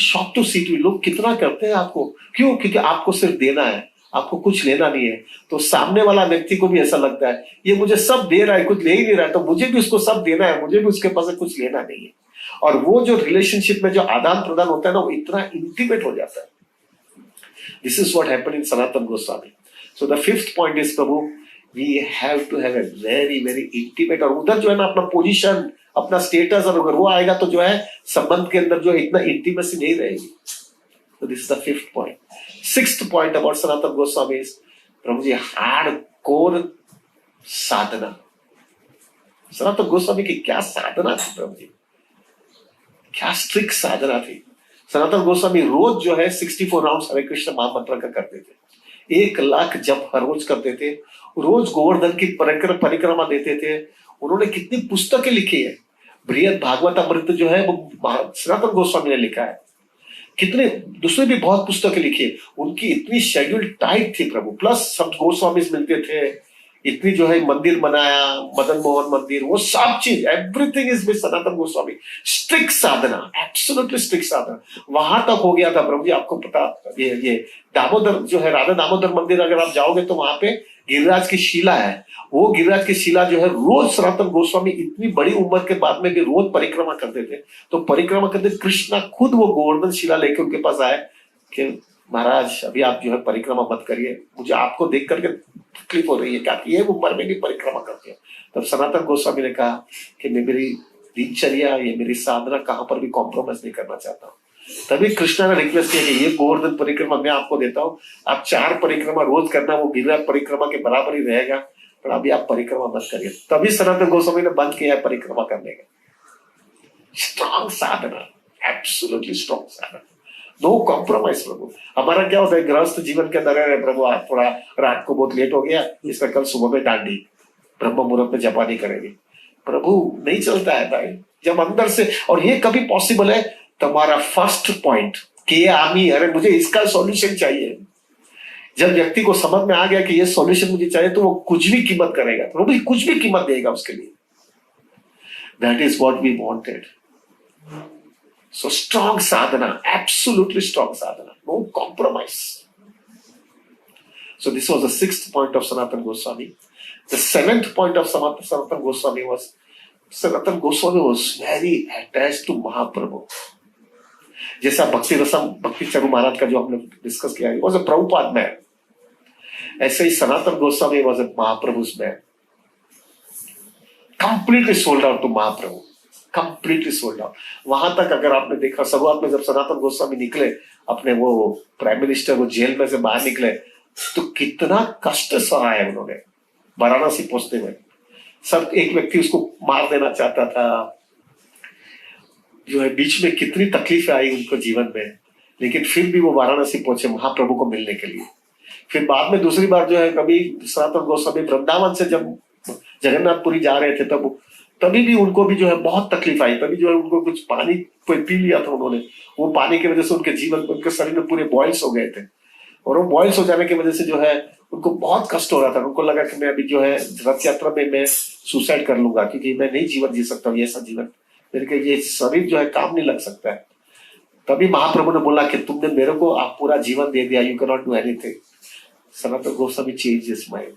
shocked to see लोग कितना करते हैं आपको। क्यों? क्योंकि आपको सिर्फ देना है, आपको कुछ लेना नहीं है। तो सामने वाला व्यक्ति को भी ऐसा लगता है ये मुझे सब दे रहा है, कुछ ले ही नहीं रहा है, तो मुझे भी उसको सब देना है, मुझे भी उसके पास कुछ लेना नहीं है। और वो जो रिलेशनशिप में जो आदान प्रदान होता है ना, वो इतना इंटीमेट हो जाता है। This is what happened in Sanatan Goswami. So the fifth point is Prabhu we have to have a very very intimate. और उधर जो है ना अपना पोजीशन, अपना स्टेटस, और अगर वो आएगा तो जो है संबंध के अंदर जो है इतना इंटीमेसी नहीं रहेगी। So this is the fifth point. Sixth point about Sanatana Goswami is प्रभु जी हार्डकोर साधना। सनातन गोस्वामी की क्या साधना थी प्रभु जी, क्या स्ट्रिक्ट साधना थी। सनातन गोस्वामी रोज जो है 64 राउंड हरे कृष्ण महामंत्र का करते थे, 1 लाख जप हर रोज करते थे, रोज गोवर्धन की परिक्रमा देते थे। उन्होंने कितनी पुस्तकें लिखी है, बृहद भागवत अमृत जो है वो सनातन गोस्वामी ने लिखा है, कितने दूसरे भी बहुत पुस्तकें लिखी है। उनकी इतनी शेड्यूल टाइट थी प्रभु। प्लस सब गोस्वामी मिलते थे, इतनी जो है मंदिर बनाया, मदन मोहन मंदिर, वो सब चीज, everything is with Sanatana Goswami. Strict साधना, एब्सोल्युटली स्ट्रिक्ट साधना। वहां तक हो गया था प्रभु जी, आपको पता, ये दामोदर जो है राधा दामोदर मंदिर, अगर आप जाओगे तो वहां पे गिरिराज की शिला है। वो गिरिराज की शिला जो है रोज सनातन गोस्वामी इतनी बड़ी उम्र के बाद में भी रोज परिक्रमा करते थे। तो परिक्रमा करते कृष्णा खुद वो गोवर्धन शिला लेके उनके पास आए कि महाराज अभी आप जो है परिक्रमा मत करिए, मुझे आपको देख करके तकलीफ हो रही है, क्या ये उम्र में भी परिक्रमा करते हैं। तब सनातन गोस्वामी ने कहा कि मैं मेरी दिनचर्या, ये मेरी साधना कहाँ पर भी कॉम्प्रोमाइज नहीं करना चाहता हूँ। तभी कृष्णा ने रिक्वेस्ट किया कि ये गोवर्धन परिक्रमा मैं आपको देता हूँ, आप 4 परिक्रमा रोज करना, वो गिरिराज परिक्रमा के बराबर ही रहेगा, पर अभी आप परिक्रमा मत करिए। तभी सनातन गोस्वामी ने बंद किया है परिक्रमा करने का। स्ट्रॉन्ग साधना, एब्सोल्युटली स्ट्रॉन्ग साधना, नो कॉम्प्रोमाइज प्रभु। हमारा क्या होता है गृहस्थ जीवन के अंदर, अरे प्रभु आज थोड़ा रात को बहुत लेट हो गया, इसमें कल सुबह में डांडी, ब्रह्म मुहूर्त में जपा नहीं करेंगे। प्रभु नहीं चलता है भाई, जब अंदर से। और ये कभी पॉसिबल है तुम्हारा फर्स्ट पॉइंट कि आमी, अरे मुझे इसका सॉल्यूशन चाहिए। जब व्यक्ति को समझ में आ गया कि ये सॉल्यूशन मुझे चाहिए, तो वो कुछ भी कीमत करेगा, प्रभु कुछ भी कीमत देगा उसके लिए। That is what we wanted. So strong sadhana, absolutely strong sadhana, no compromise. So this was the 6th point of Sanatana Goswami. The 7th point of Sanatana Goswami was, Sanatana Goswami was very attached to Mahaprabhu. जैसा भक्ति चरु महाराज का जो हमने discuss किया, he was a Prabhupada man. ऐसे ही Sanatana Goswami was a Mahaprabhu's man. Completely sold out to Mahaprabhu. Completely sold out. वहां तक अगर आपने देखा शुरुआत में जब सनातन गोस्वामी निकले अपने वो प्राइम मिनिस्टर वो जेल में से बाहर निकले, तो कितना कष्ट सहा है उन्होंने वाराणसी पहुंचते हुए। सब एक व्यक्ति उसको मार देना चाहता था, जो है बीच में कितनी तकलीफें आई उनको जीवन में, लेकिन फिर भी वो वाराणसी पहुंचे महाप्रभु को मिलने के लिए। फिर बाद में दूसरी बार जो है कभी सनातन गोस्वामी वृंदावन से जब जगन्नाथपुरी जा रहे थे, तभी भी उनको भी जो है बहुत तकलीफ आई। तभी जो है उनको कुछ पानी पी लिया था उन्होंने, वो पानी की वजह से उनके जीवन में, उनके शरीर में पूरे बॉयल्स हो गए थे, और वो बॉयल्स हो जाने की वजह से जो है उनको बहुत कष्ट हो रहा था। उनको लगा कि मैं अभी जो है रथ यात्रा में मैं सुसाइड कर लूंगा, क्योंकि मैं नहीं जीवन जी सकता हूँ, ऐसा जीवन मेरे का ये शरीर जो है काम नहीं लग सकता है। तभी महाप्रभु ने बोला कि तुमने मेरे को आप पूरा जीवन दे दिया, you can not do anything. Sanatan Goswami change his mind.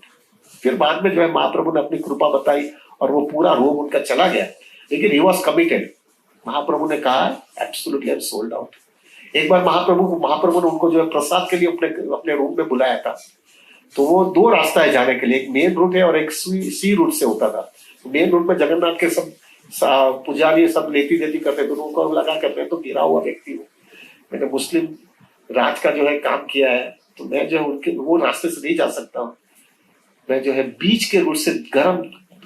फिर बाद में जो है महाप्रभु ने अपनी कृपा बताई और वो पूरा रोग उनका चला गया, लेकिन ही वॉज कमिटेड। महाप्रभु ने कहा absolutely I am sold out. एक बार महाप्रभु ने उनको जो है प्रसाद के लिए अपने रूम में बुलाया था। तो वो दो रास्ता है जाने के लिए, एक मेन रूट है और एक सी रूट से होता था। मेन रूट में जगन्नाथ के सब पुजारी सब लेती देती करते थे, तो उनको लगा करते तो गिरा हुआ व्यक्ति हूँ, मैंने मुस्लिम राज का जो है काम किया है, तो मैं जो है उनके वो रास्ते से नहीं जा सकता हूँ। मैं जो है बीच के रूट से गर्म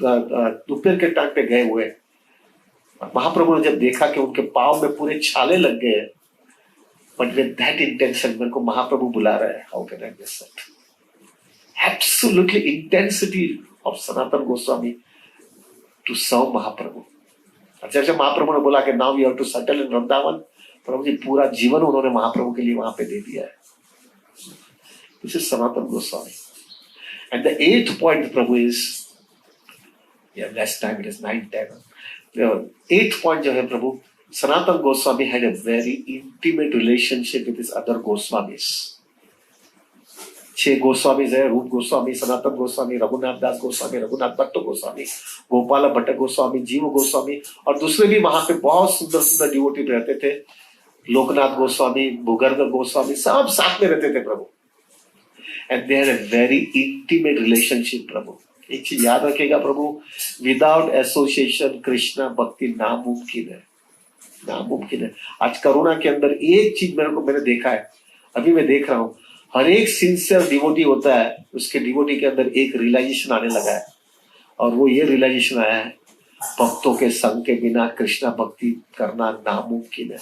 दोपहर के टाइम पे गए हुए, महाप्रभु ने जब देखा कि उनके पाँव में पूरे छाले लग गए, बट विद दैट इंटेंशन मेरे को महाप्रभु बुला रहा है, how can I miss it? Absolutely intensity of Sanatana Goswami to serve Mahaprabhu. जैसे महाप्रभु ने बोला कि now you have to settle in Vrindavan, प्रभु जी पूरा जीवन उन्होंने महाप्रभु के लिए वहां पे दे दिया है। This is Sanatana Goswami. And the 8th point प्रभु इज, less time, it is 9-10। 8th point जो है प्रभु, Sanatana Goswami had a very intimate relationship with his other Goswamis। 6 Goswami है, रूप गोस्वामी, सनातन गोस्वामी, रघुनाथ दास गोस्वामी, रघुनाथ भट्ट गोस्वामी, गोपाल भट्ट गोस्वामी, जीव गोस्वामी, और दूसरे भी वहां पे बहुत सुंदर सुंदर डिवोटी रहते थे, लोकनाथ गोस्वामी, भूगर्ग गोस्वामी, सब साथ में रहते थे प्रभु। And they had a very intimate relationship प्रभु। एक चीज याद रखिएगा प्रभु, विदाउट एसोसिएशन कृष्णा भक्ति नामुमकिन है, नामुमकिन है। आज कोरोना के अंदर एक चीज मैंने देखा है, अभी मैं देख रहा हूँ, हर एक सिंसियर डिवोटी होता है, उसके डिवोटी के अंदर एक रियलाइजेशन आने लगा है, और वो ये रियलाइजेशन आया है, भक्तों के संग के बिना कृष्णा भक्ति करना नामुमकिन है।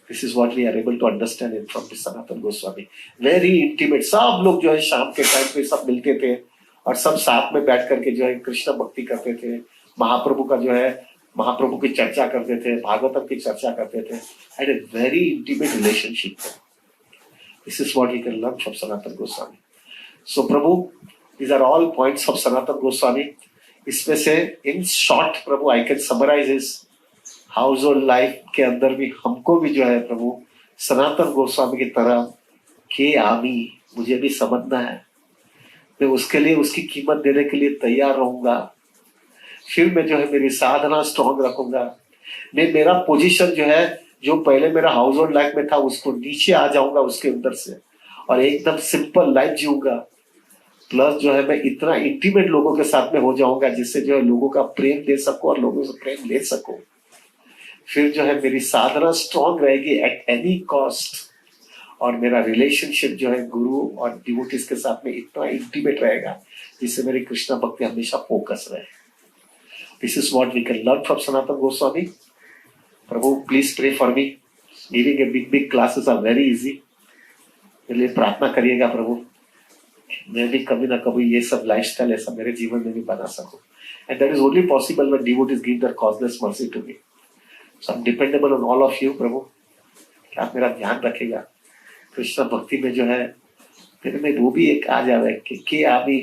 This is what we are able to understand it from the Sanatana Goswami. Very intimate, सब लोग जो है शाम के टाइम पे सब मिलते थे और सब साथ में बैठ करके जो है कृष्ण भक्ति करते थे, महाप्रभु का जो है महाप्रभु की चर्चा करते थे, भागवतम की चर्चा करते थे। Had a very intimate relationship. This is what we can learn from Sanatana Goswami. So Prabhu, these are all points of Sanatana Goswami. इसमें से in short Prabhu I can summarize his house hold life के अंदर भी हमको भी जो है प्रभु सनातन गोस्वामी की तरह के आमी मुझे भी समझना है, मैं उसके लिए उसकी कीमत देने के लिए तैयार रहूंगा। फिर मैं जो है मेरी साधना स्ट्रॉन्ग रखूंगा, मैं मेरा पोजीशन जो है जो पहले मेरा हाउस होल्ड लाइफ में था उसको नीचे आ जाऊंगा उसके अंदर से, और एकदम सिंपल लाइफ जीऊंगा। प्लस जो है मैं इतना इंटीमेट लोगों के साथ में हो जाऊंगा जिससे जो है लोगों का प्रेम दे सकूं और लोगों से प्रेम ले सकूं। फिर जो है मेरी साधना स्ट्रॉन्ग रहेगी एट एनी कॉस्ट, और मेरा रिलेशनशिप जो है गुरु और डिवोटीज के साथ में इतना इंटीमेट रहेगा जिससे मेरी कृष्णा भक्ति हमेशा फोकस रहे। This is what we can learn from Sanatan Goswami. Prabhu please pray for me, giving a big classes are very easy. मेरे लिए प्रार्थना करिएगा प्रभु, मैं भी कभी ना कभी ये सब लाइफस्टाइल ऐसा मेरे जीवन में भी बना सकूं। And that is only possible when devotees give their causeless mercy to me. So I'm dependable on all of you Prabhu, कि आप मेरा ध्यान रखेगा। कृष्ण भक्ति में जो है फिर में वो भी एक आ जाए कि अभी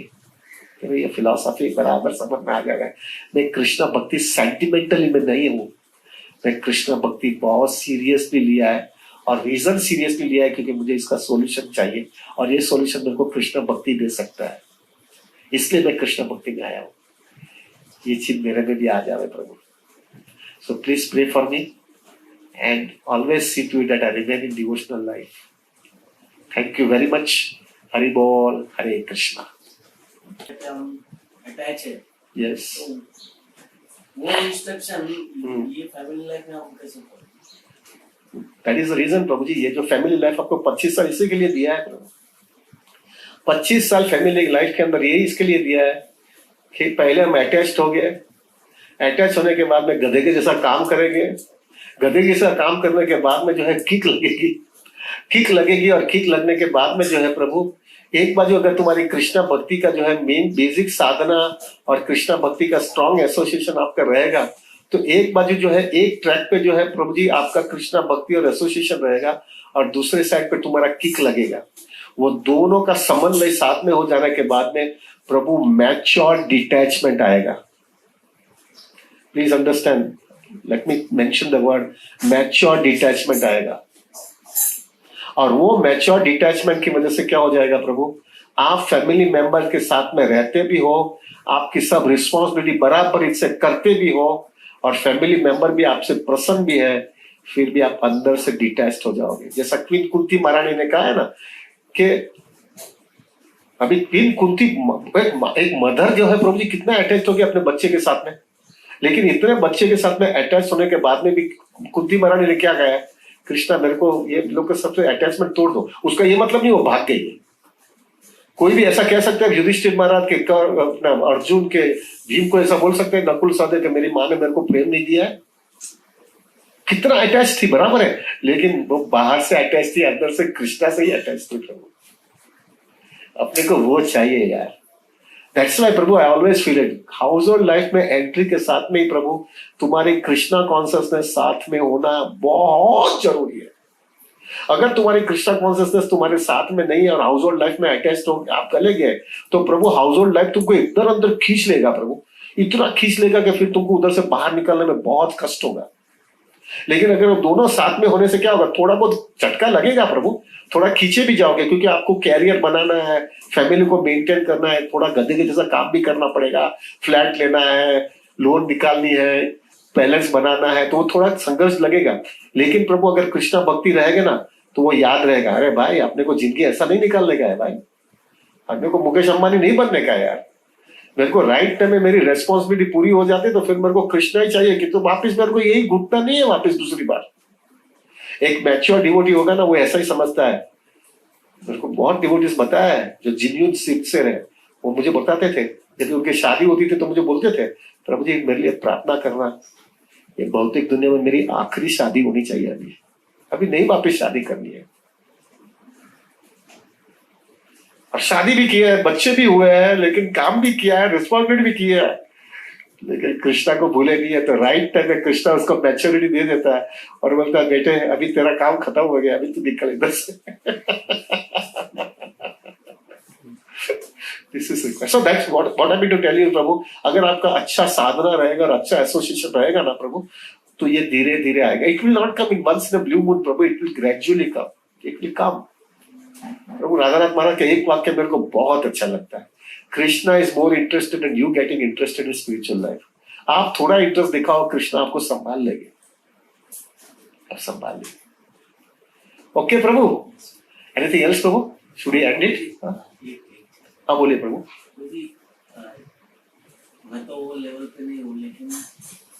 फिर ये फिलॉसफी बराबर समझ में आ जाएगा। मैं कृष्ण भक्ति सेंटिमेंटली में नहीं हूँ, मैं कृष्ण भक्ति बहुत सीरियसली लिया है, और रीजन सीरियसली लिया है क्योंकि मुझे इसका सॉल्यूशन चाहिए, और ये सॉल्यूशन मेरे को कृष्ण भक्ति दे सकता है, इसलिए मैं कृष्ण भक्ति में आया हूँ। ये चीज मेरे में भी आ जाए प्रभु। So please pray for me and always see to it that I remain in devotional life. Thank you very much. Hari Bol, Hare Krishna. Attach है। Yes. तो वो इंस्ट्रक्शन ये फैमिली लाइफ में आपको कैसे पड़ा? That is the reason प्रभु जी, ये जो फैमिली लाइफ आपको 25 साल इसी के लिए दिया है प्रभु। 25 साल फैमिली लाइफ के अंदर यही इसके लिए दिया है कि पहले हम अटैच्ड हो गए, अटैच होने के बाद में गधे के जैसा काम करेंगे, गधे के जैसा काम करने के बाद में जो है किक लगेगी, और किक लगने के बाद में जो है प्रभु एक बार जो अगर तुम्हारी कृष्णा भक्ति का जो है मेन बेसिक साधना और कृष्णा भक्ति का स्ट्रॉन्ग एसोसिएशन आपका रहेगा, तो एक बाजू जो है एक ट्रैक पे जो है प्रभु जी आपका कृष्णा भक्ति और एसोसिएशन रहेगा, और दूसरे साइड पे तुम्हारा किक लगेगा। वो दोनों का समन्वय साथ में हो जाने के बाद में प्रभु मैच्योर डिटैचमेंट आएगा। Please understand, let me mention the word mature detachment आएगा, और वो मैच्योर डिटैचमेंट की वजह से क्या हो जाएगा प्रभु, आप फैमिली मेंबर के साथ में रहते भी हो, आपकी सब रिस्पॉन्सिबिलिटी बराबर इससे करते भी हो, और फैमिली मेंबर भी आपसे प्रसन्न भी है, फिर भी आप अंदर से डिटैच्ड हो जाओगे। जैसा क्वीन कुंती महारानी ने कहा है ना कि अभी तीन कुंती, एक मदर जो है प्रभु जी कितना अटैच होगी अपने बच्चे के साथ में, लेकिन इतने बच्चे के साथ में अटैच होने के बाद में भी कुंती महारानी ने क्या कहा है, कृष्णा मेरे को ये लोग के सबसे अटैचमेंट तोड़ दो। उसका ये मतलब नहीं वो भाग गई है। कोई भी ऐसा कह सकता है युधिष्ठिर महाराज के, अर्जुन के, भीम को ऐसा बोल सकते हैं, नकुल सहदेव के मेरी माँ ने मेरे को प्रेम नहीं दिया है। कितना अटैच थी, बराबर है, लेकिन वो बाहर से अटैच थी, अंदर से कृष्णा से ही अटैच थी प्रभु। अपने को वो चाहिए यार। That's why Prabhu I always feel it, house hold life में एंट्री के साथ में ही प्रभु तुम्हारी कृष्णा कॉन्शियसनेस साथ में होना बहुत जरूरी है। अगर तुम्हारी कृष्णा कॉन्शियसनेस तुम्हारे साथ में नहीं है और हाउस होल्ड लाइफ में अटैच हो आप चले गए, तो प्रभु हाउस होल्ड लाइफ तुमको इधर अंदर खींच लेगा प्रभु, इतना खींच लेगा कि फिर तुमको उधर से बाहर निकलने में बहुत कष्ट होगा। लेकिन अगर दोनों साथ में होने से क्या होगा, थोड़ा बहुत झटका लगेगा प्रभु, थोड़ा खींचे भी जाओगे, क्योंकि आपको कैरियर बनाना है, फैमिली को मेंटेन करना है, थोड़ा गधे के जैसा काम भी करना पड़ेगा, फ्लैट लेना है, लोन निकालनी है, बैलेंस बनाना है, तो वो थोड़ा संघर्ष लगेगा। लेकिन प्रभु अगर कृष्णा भक्ति रहेगा ना, तो वो याद रहेगा, अरे भाई अपने को जिंदगी ऐसा नहीं निकालने का है भाई, अपने को मुकेश अंबानी नहीं बनने का है यार। मेरे को राइट टाइम में मेरी रेस्पॉन्सिबिलिटी पूरी हो जाती है, तो फिर मेरे को कृष्णा ही चाहिए कि तो वापिस मेरे को यही घुटना नहीं है वापस दूसरी बार। एक मैच्योर डिवोटी होगा ना, वो ऐसा ही समझता है। मेरे को बहुत डिवोटीज बताया है जो जिन्यून सिंसियर है, वो मुझे बताते थे, यदि उनकी शादी होती थी तो मुझे बोलते थे, प्रभु जी मेरे लिए प्रार्थना करना, ये भौतिक दुनिया में मेरी आखिरी शादी होनी चाहिए, अभी नहीं वापस शादी करनी है। और शादी भी किया है, बच्चे भी हुए हैं, लेकिन काम भी किया है, रिस्पॉन्सिबिलिटी भी किया है, लेकिन कृष्णा को भूले नहीं है। तो राइट टाइम में कृष्णा उसको मैच्योरिटी दे देता है और बोलता है, बेटे अभी तेरा काम खत्म हो गया, अभी तू निकल इधर से। This is required. So that's what I mean to tell you प्रभु, अगर आपका अच्छा साधना रहेगा और अच्छा एसोसिएशन रहेगा ना प्रभु, तो ये धीरे धीरे आएगा। It will not come in once in a blue moon Prabhu, it will gradually come. It will come. प्रभु राधानाथ महाराज का एक वाक्य मेरे को बहुत अच्छा लगता है, Krishna is more interested in you getting interested in spiritual life. आप थोड़ा इंटरेस्ट दिखाओ, कृष्णा आपको संभाल लेंगे, आप संभाल लेंगे। Okay Prabhu, anything else Prabhu, should we end it? हाँ बोलिए प्रभु। मैं तो वो लेवल पे नहीं हूँ, लेकिन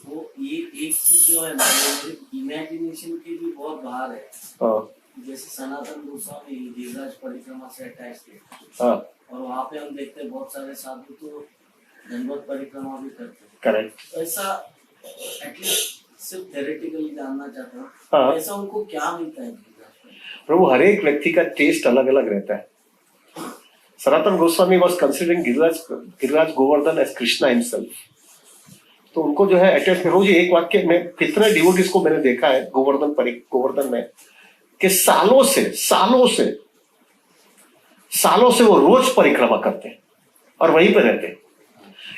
वो ये एक चीज जो है इमेजिनेशन के भी बहुत बाहर है। जैसे सनातन गोस्वामी गिरिराज परिक्रमा से अटैच थे, और वहाँ पे हम देखते हैं बहुत सारे साधु तो धनवत परिक्रमा भी करते हैं। करेक्ट। तो ऐसा एटलीस्ट सिर्फ थ्योरेटिकली जानना चाहता हूँ, ऐसा उनको क्या मिलता है प्रभु? हर एक व्यक्ति का टेस्ट अलग अलग रहता है। Sanatana Goswami was considering Giriraj Govardhan as Krishna himself, तो उनको जो है अटैच रोज एक वाक्य में, कितने डिवोटीज को मैंने देखा है गोवर्धन में, कि सालों से वो रोज परिक्रमा करते हैं और वहीं पे रहते हैं।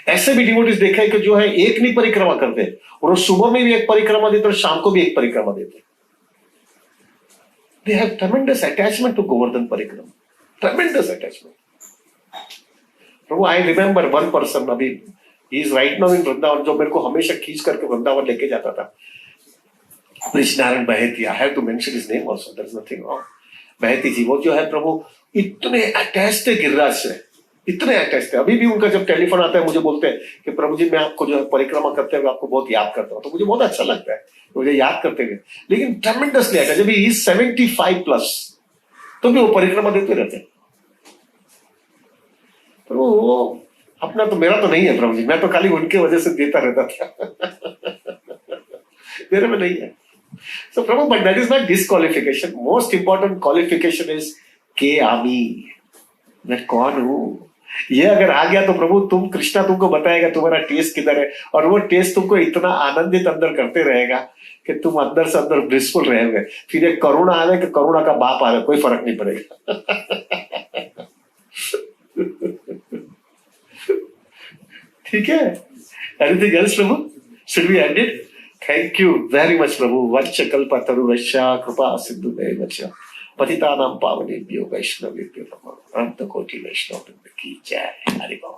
ऐसे भी डिवोटीज देखा है कि जो है एक नहीं परिक्रमा करते, और सुबह में भी एक परिक्रमा देते और शाम को भी एक परिक्रमा देते। They have tremendous attachment to Govardhan परिक्रमा, tremendous attachment. प्रभु आई रिमेम्बर वन पर्सन, अभी ही is right now in Vrindavan, जो मेरे को हमेशा खींच करके वृंदावन लेके जाता था, Brijnarayan Baheti. I have to mention his name also, there is nothing wrong. Baheti ji वो जो है प्रभु इतने अटैच थे गिरिराज से, इतने अटैच थे। अभी भी उनका जब टेलीफोन आता है मुझे बोलते हैं कि प्रभु जी मैं आपको जो है परिक्रमा करते हुए आपको बहुत याद करता हूँ, तो मुझे बहुत अच्छा लगता है मुझे याद करते हुए। लेकिन ट्रेमेंडसली अटैच, जब ही 75+ तो भी वो परिक्रमा देते रहते। तो वो अपना तो मेरा तो नहीं है प्रभु जी, मैं तो खाली उनके वजह से देता रहता था। मेरे में नहीं है। So Prabhu, but that is not disqualification. Most important qualification is के आमी, मैं कौन हूँ। ये अगर आ गया तो प्रभु तुम कृष्णा तुमको बताएगा तुम्हारा टेस्ट किधर है, और वो टेस्ट तुमको इतना आनंदित अंदर करते रहेगा कि तुम अंदर से अंदर ब्लिसफुल रहेंगे। फिर एक करुणा आ रहा है कि करुणा का बाप आ रहा है, कोई फर्क नहीं पड़ेगा। ठीक है, anything else Prabhu? Should we end it? Thank you very much Prabhu. वंशकल्पतरुश्च कृपा सिन्धुभ्यो च पतितानां पावनेभ्यो वैष्णवेभ्यो नमः। अनंत कोटि वैष्णव वृंद की जय। हरि बोल।